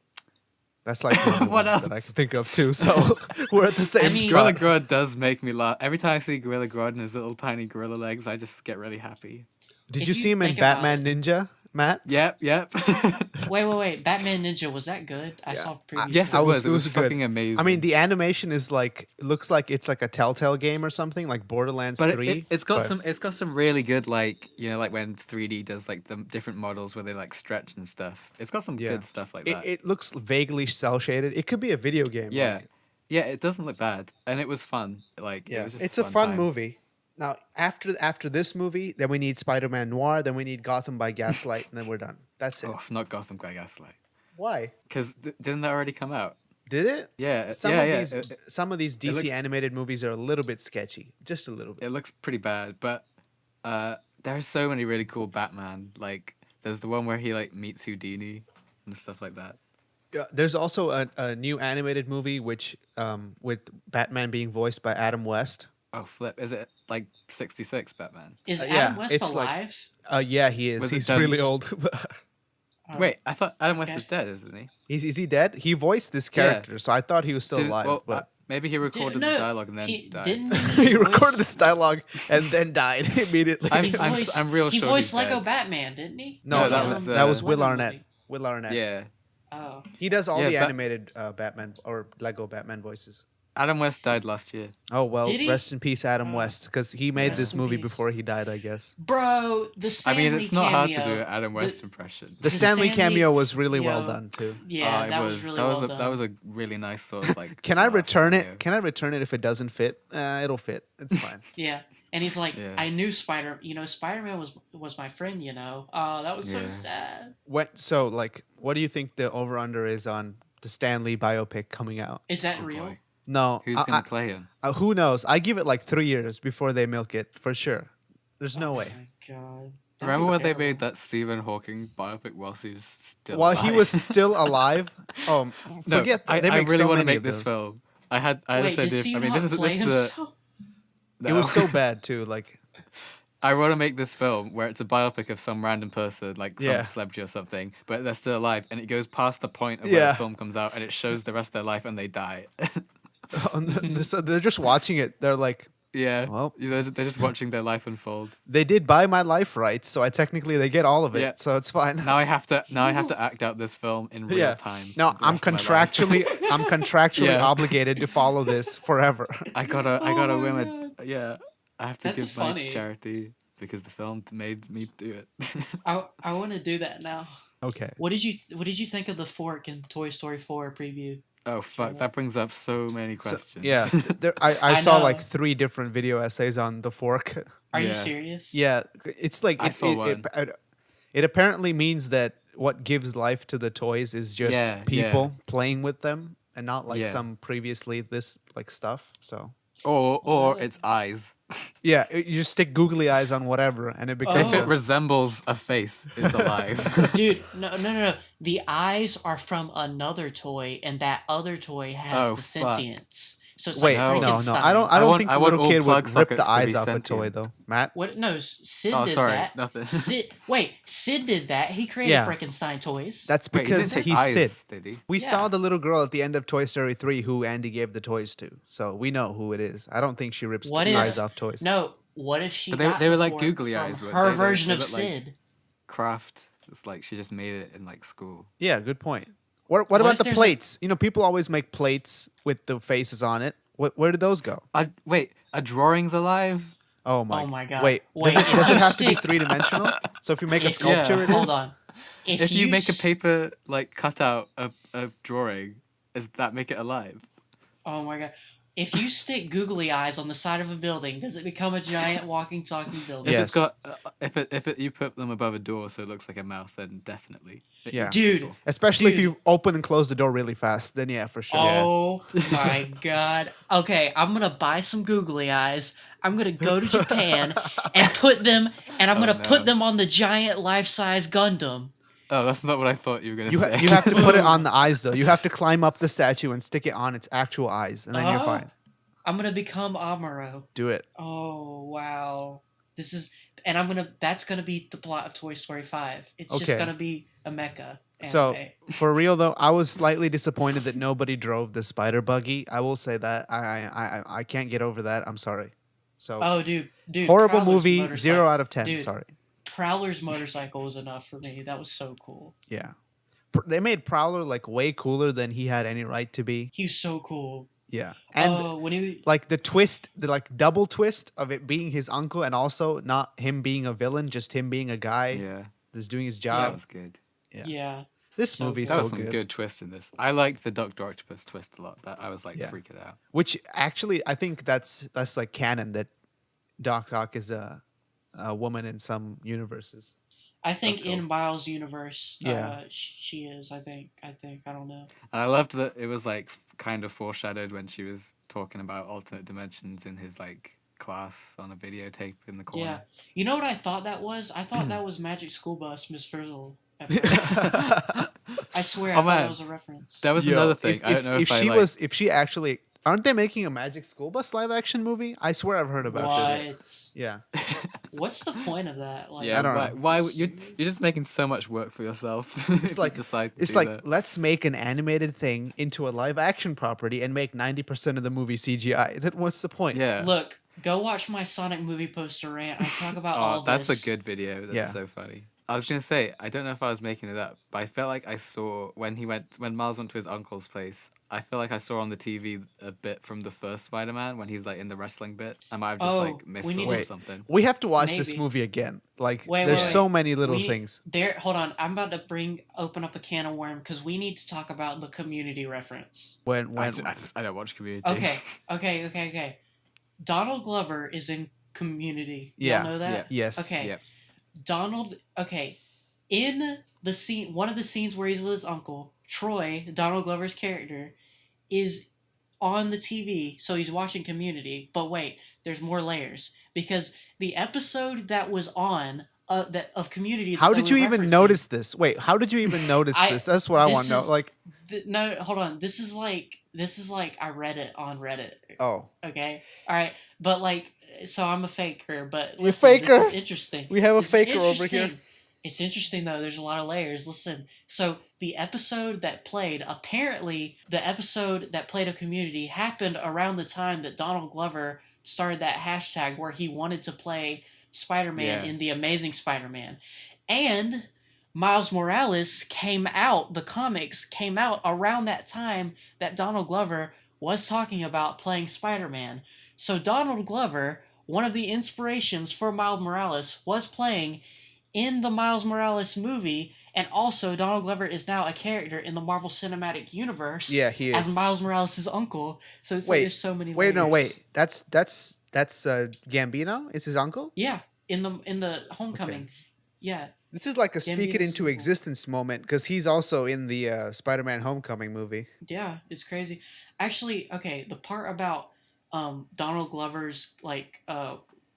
That's like number What one that I else? can think of too. So we're at the same mean- Gorilla spot. Grodd does make me laugh. Every time I see Gorilla Grodd and his little tiny gorilla legs, I just get really happy. Did If you you see him in think about Batman Ninja, Matt? Yep, yep. Wait. Batman Ninja, was that good? I Yeah. saw previews. yes, for it I it. was- was. it It was was good. fucking amazing. I mean, the animation is like looks like it's like a Telltale game or something, like Borderlands but 3. it's got but- it's got some really good like like when 3D does like the different models where they like stretch and stuff. It's got some Yeah. good stuff like It, that. it looks vaguely cell shaded. It could be a video game. yeah, like- yeah. It doesn't look bad, and it was fun. Like it yeah. was just It's a fun time. movie. Now, after this movie, then we need Spider-Man Noir, then we need Gotham by Gaslight, and then we're done. That's it. Oh, not Gotham by Gaslight. Why? Because didn't that already come out? Did it? Yeah, Some yeah, of yeah. these some of these DC looks- animated movies are a little bit sketchy, just a little bit. It looks pretty bad, but there are so many really cool Batman. Like there's the one where he like meets Houdini and stuff like that. Yeah, there's also a new animated movie which with Batman being voiced by Adam West. Oh flip! Is it like 66 Batman? Is yeah, Adam West it's like- alive? Yeah, he is. Was it He's done- really old. Oh. Wait, I thought Adam West okay. is dead, isn't he? Is he dead? He voiced this Yeah. character, so I thought he was still Did- alive. well, but maybe he recorded no, the dialogue and then he died. didn't. he recorded voice- this dialogue and then died immediately. I'm- He voiced, I'm real he sure voiced he's Lego dead. Batman, didn't he? no, No, that was Will Wonder Arnett. movie. Will Arnett. Yeah, Oh, He does all Yeah, the Bat- animated Batman or Lego Batman voices. Adam West died last year. Oh well, Did he? rest in peace, Adam Oh. West, because he made Rest this in movie peace. before he died, I guess. bro, the I Stanley mean, it's not hard to cameo. do an Adam West impression. The The Stanley Stanley- cameo was really well yo. done too. Yeah, it that was really that was well a, done. that was a really nice sort of like. Can I laugh return cameo. it? Can I return it if it doesn't fit? It'll fit. It's fine. Yeah, and he's like, Yeah. I knew Spider-Man was my friend. Oh, that was so Yeah. sad. So like, what do you think the over under is on the Stanley biopic coming out? Is that Oh, real? boy. No, Who's gonna play him? who knows? I give it like 3 years before they milk it for sure. There's no Oh way. my god. That Remember was when they terrible. made that Stephen Hawking biopic whilst he was still While he alive? was still alive. Oh, No, forget. I they make really so want to many make of this those. film. I had Wait, this did idea. I Stephen mean, this is Hawking play a. himself? It was so bad too. Like, I want to make this film where it's a biopic of some random person, like some Yeah. celebrity or something, but they're still alive, and it goes past the point of where Yeah. the film comes out, and it shows the rest of their life, and they die. so they're just watching it. They're like, yeah, Well. they're just watching their life unfold. they did buy my life rights, so I technically they get all of it. Yeah. So it's fine. Now I have to act out this film in real Yeah. time. No, for the I'm rest of my life. contractually Yeah. obligated to follow this forever. I gotta Oh win my a yeah. I have to That's give money funny. to charity because the film made me do it. I want to do that now. Okay. What did you think of the fork in Toy Story 4 preview? Oh fuck! That brings up so many So, questions. yeah, I I saw know. like 3 different video essays on the fork. Are you Yeah. serious? Yeah, it's like I saw it, one. it apparently means that what gives life to the toys is just Yeah, people playing with them and not like Yeah. some previously this like stuff. So Or it's eyes. yeah, you just stick googly eyes on whatever and it becomes. If it a- resembles a face, it's alive. Dude, no. The eyes are from another toy, and that other toy has Oh, the fuck. sentience. So it's Wait, like no. Frankenstein. I don't want- think I the want little all kid plug would rip sockets the to be eyes off a toy sentient. though. Matt. What? No, Sid Oh, did sorry, that. nothing. Sid did that. He created Yeah. Frankenstein toys. That's Wait, he didn't because say he's eyes, Sid. did he? We Yeah. saw the little girl at the end of Toy Story 3 who Andy gave the toys to. So we know who it is. I don't think she rips What the if- eyes off toys. No, what if she? But they- got they were the like fork googly from eyes, weren't Her they? They- version they of looked like- Sid. Craft. It's like she just made it in like school. Yeah, good point. What What about if the there's a- plates? You know, people always make plates with the faces on it. Where did those go? Wait, a drawing's alive? Oh my! Oh my God. Wait, Wait, does if it you have to be stick- 3-dimensional? So if you make a If- sculpture, Yeah. it Hold is? on. If you make a s- paper like cutout of a drawing, does that make it alive? Oh my god. If you stick googly eyes on the side of a building, does it become a giant walking, talking building? If Yes. it's got, if you put them above a door so it looks like a mouth, then definitely. It Yeah. eats Dude. people. Especially if Dude. you open and close the door really fast, then yeah, for sure. Yeah. Oh my god. Okay, I'm gonna buy some googly eyes. I'm gonna go to Japan and put them, and I'm Oh, gonna put no. them on the giant life-size Gundam. Oh, that's not what I thought you were gonna You, say. you have to put it Boom. on the eyes though. You have to climb up the statue and stick it on its actual eyes, and then you're Oh. fine. I'm gonna become Amuro. Do it. Oh wow. This is, and that's gonna be the plot of Toy Story 5. It's just Okay. gonna be a mecha So anime. for real though, I was slightly disappointed that nobody drove the spider buggy. I will say that I can't get over that. I'm sorry. So Oh dude, horrible Prowler's movie. motorcycle- 0 out of 10. Dude. Sorry. Prowler's motorcycle was enough for me. That was so cool. Yeah. They made Prowler like way cooler than he had any right to be. He's so cool. Yeah. And When he like the twist, the like double twist of it being his uncle and also not him being a villain, just him being a guy Yeah, that's doing his that job. was good. yeah. This so movie's That so was some good twists in this. I like the Doctor Octopus twist a lot. That I was like Yeah. freaking out. Which actually, I think that's like canon that Doc Ock is a woman in some universes. I think That's cool. in Miles' universe, Yeah. she is. I think. I don't know. And I loved that it was like kind of foreshadowed when she was talking about alternate dimensions in his like class on a videotape in the corner. Yeah. You know what I thought that was? I thought that was Magic School Bus, Miss Frizzle. I swear, Oh, I thought man. that was a reference. That was Yo, another thing. If, I don't know if I she like, was, if she actually, aren't they making a Magic School Bus live action movie? I swear I've heard about this. What? Yeah. What's the point of that? Like, Yeah, I don't why, know. why you're just making so much work for yourself. It's like- decide to It's do like that. let's make an animated thing into a live action property and make 90% of the movie CGI. Then what's the point? Yeah. Look, go watch my Sonic movie poster rant. I talk about all Oh, that's this. a good video. That's Yeah. so funny. I was gonna say, I don't know if I was making it up, but I felt like I saw when Miles went to his uncle's place. I feel like I saw on the TV a bit from the first Spider-Man when he's like in the wrestling bit. I might have just Oh, like missed we some need or to- Wait. something. We have to watch this Maybe. movie again. Like, Wait, there's wait, so wait. many little We- things. Hold on. I'm about to open up a can of worm because we need to talk about the Community reference. When I don't watch Community. Okay. Donald Glover is in Community. Yeah, Y'all know that? yes. Okay. Yep. Donald. Okay. In the scene, one of the scenes where he's with his uncle, Troy, Donald Glover's character, is on the TV, so he's watching Community. But wait, there's more layers because the episode that was on of Community. How that did you we're even referencing- notice this? Wait, how did you even notice I- this? That's what I this want to know. is- Like, No, hold on. This is like I read it on Reddit. oh, Okay, all right, but like, so I'm a faker, but You listen, faker? This is interesting. we have a This is faker over here. interesting. It's interesting though. There's a lot of layers. Listen, so the episode that played, apparently, the episode that played of Community happened around the time that Donald Glover started that hashtag where he wanted to play Spider-Man Yeah. in the Amazing Spider-Man, and Miles Morales came out. The comics came out around that time that Donald Glover was talking about playing Spider-Man. So Donald Glover, one of the inspirations for Miles Morales, was playing in the Miles Morales movie, and also Donald Glover is now a character in the Marvel Cinematic Universe. Yeah, he as is. Miles Morales' uncle. So it's Wait, like there's so many. Wait, no, layers. wait. That's Gambino. Is his uncle? Yeah, in the Homecoming. Yeah, This is like a speak it Gambino's into uncle. existence moment because he's also in the Spider-Man Homecoming movie. yeah, it's crazy. Actually, okay, the part about Donald Glover's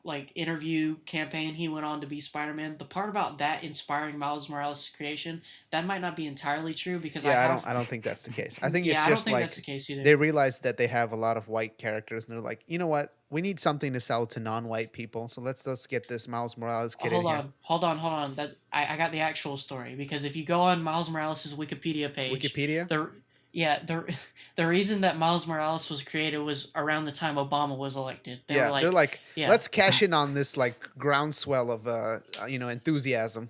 like interview campaign he went on to be Spider-Man, the part about that inspiring Miles Morales' creation, that might not be entirely true because Yeah, I don't think that's the case. I think yeah, it's I don't just think like that's the case either. they realized that they have a lot of white characters and they're like, you know what? We need something to sell to non-white people, so let's get this Miles Morales kid in here. Hold on. That I got the actual story because if you go on Miles Morales' Wikipedia page, Wikipedia. the reason that Miles Morales was created was around the time Obama was elected. They were like, they're like, yeah. let's cash in on this like groundswell of enthusiasm.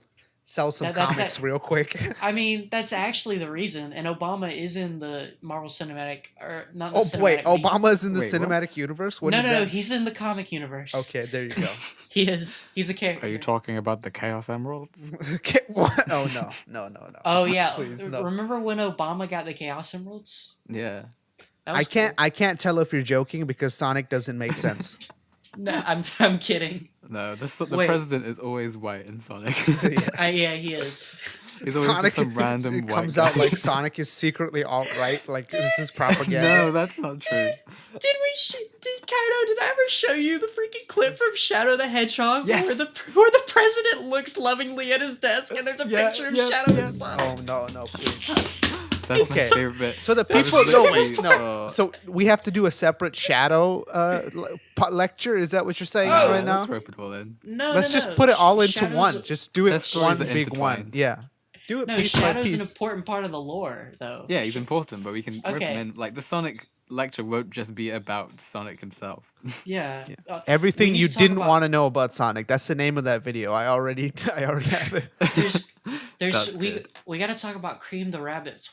Sell some That's comics it. real quick. I mean, that's actually the reason. And Obama is in the Marvel Cinematic, or not the Oh cinematic. wait, but he- Obama's in the Wait, cinematic what? universe. What No, did no, that- he's in the comic universe. Okay, there you go. He is. He's a character. Are you talking about the Chaos Emeralds? Okay, what? Oh no. Oh yeah. Please, no. Remember when Obama got the Chaos Emeralds? Yeah. That I was can't cool. I can't tell if you're joking because Sonic doesn't make sense. No, I'm kidding. No, the Wait. president is always white in Sonic. Yeah. Yeah, he is. He's always just Sonic some random it white comes guy. out like Sonic is secretly alt right, like this is propaganda. No, that's not true. Did Kaido? Did I ever show you the freaking clip from Shadow the Hedgehog Yes. where the president looks lovingly at his desk and there's a Yeah, picture of yeah, Shadow yeah. and Sonic? Oh no, please. That's my Okay. favorite bit. So the That was people no literally- wait no. So we have to do a separate Shadow lecture. Is that what you're saying Oh, right now? Let's rope it all in. No, Let's no, just no. put it all into Shadow's one. Just do Their it stories one are big one. intertwined. Yeah. Do it No, piece by Shadow's an piece. important part of the lore, though. Yeah, he's important, but we can rope Okay. him in. Like the Sonic lecture won't just be about Sonic himself. Yeah. Everything we need you to talk didn't about- want to know about Sonic. That's the name of that video. I already have it. There's That's we good. we got to talk about Cream the Rabbit's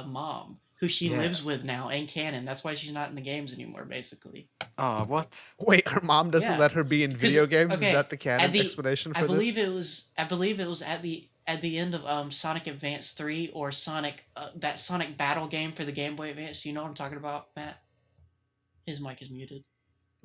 mom, who she Yeah. lives with now in canon. That's why she's not in the games anymore, basically. Oh, what? Wait, her mom doesn't Yeah. let her be in 'Cause- video games. okay, Is that the canon at the- explanation I for believe this? it was at the end of Sonic Advance 3 or Sonic that Sonic Battle game for the Game Boy Advance. Do you know what I'm talking about, Matt? His mic is muted.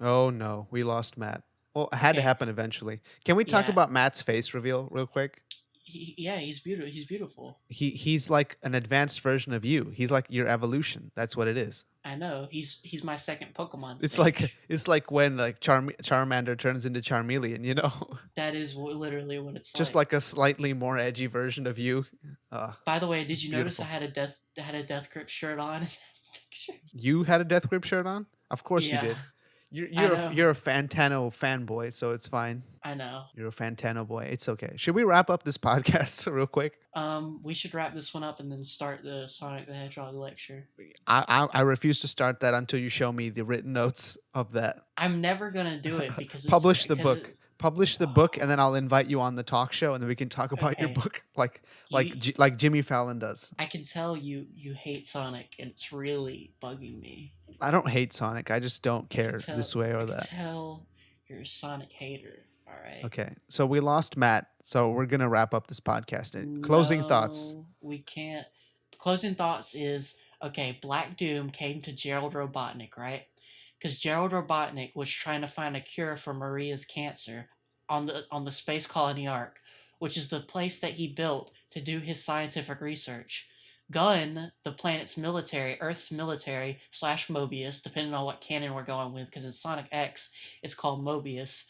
Oh no, we lost Matt. Well, it had to Okay. happen eventually. Can we talk Yeah. about Matt's face reveal real quick? Yeah, he's beautiful. He's beautiful. He's like an advanced version of you. He's like your evolution. That's what it is. I know. He's my second Pokemon. It's stage. like when like Charmander turns into Charmeleon, you know? That is literally what it's Just like a slightly more edgy version of you. By the way, did you notice beautiful. I had a Death Grip shirt on? in that picture? You had a Death Grip shirt on? Of course Yeah, you did. I know. You're a Fantano fanboy, so it's fine. I know. You're a Fantano boy. It's okay. Should we wrap up this podcast real quick? We should wrap this one up and then start the Sonic the Hedgehog lecture. I refuse to start that until you show me the written notes of that. I'm never gonna do it because Publish the because book. Publish the book, and then I'll invite you on the talk show, and then we can talk about your Okay. book, You- like Jimmy Fallon does. I can tell you hate Sonic and it's really bugging me. I don't hate Sonic. I just don't care tell- this way or I can that. tell you're a Sonic hater. All right. Okay, so we lost Matt, so we're gonna wrap up this podcast. Closing thoughts. No, we can't. Closing thoughts is okay. Black Doom came to Gerald Robotnik, right? Because Gerald Robotnik was trying to find a cure for Maria's cancer on the space colony Ark, which is the place that he built to do his scientific research. Gunn, the planet's military, Earth's military / Mobius, depending on what canon we're going with, because in Sonic X it's called Mobius.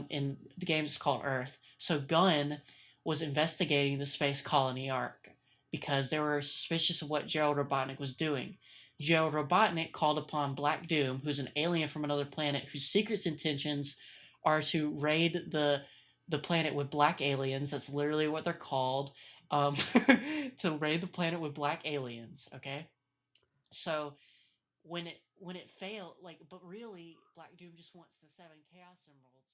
In the games it's called Earth. So Gunn was investigating the space colony Ark because they were suspicious of what Gerald Robotnik was doing. Gerald Robotnik called upon Black Doom, who's an alien from another planet whose secret intentions are to raid the planet with black aliens. That's literally what they're called. To raid the planet with black aliens. Okay, so when it failed, but really, Black Doom just wants the 7 Chaos Emeralds.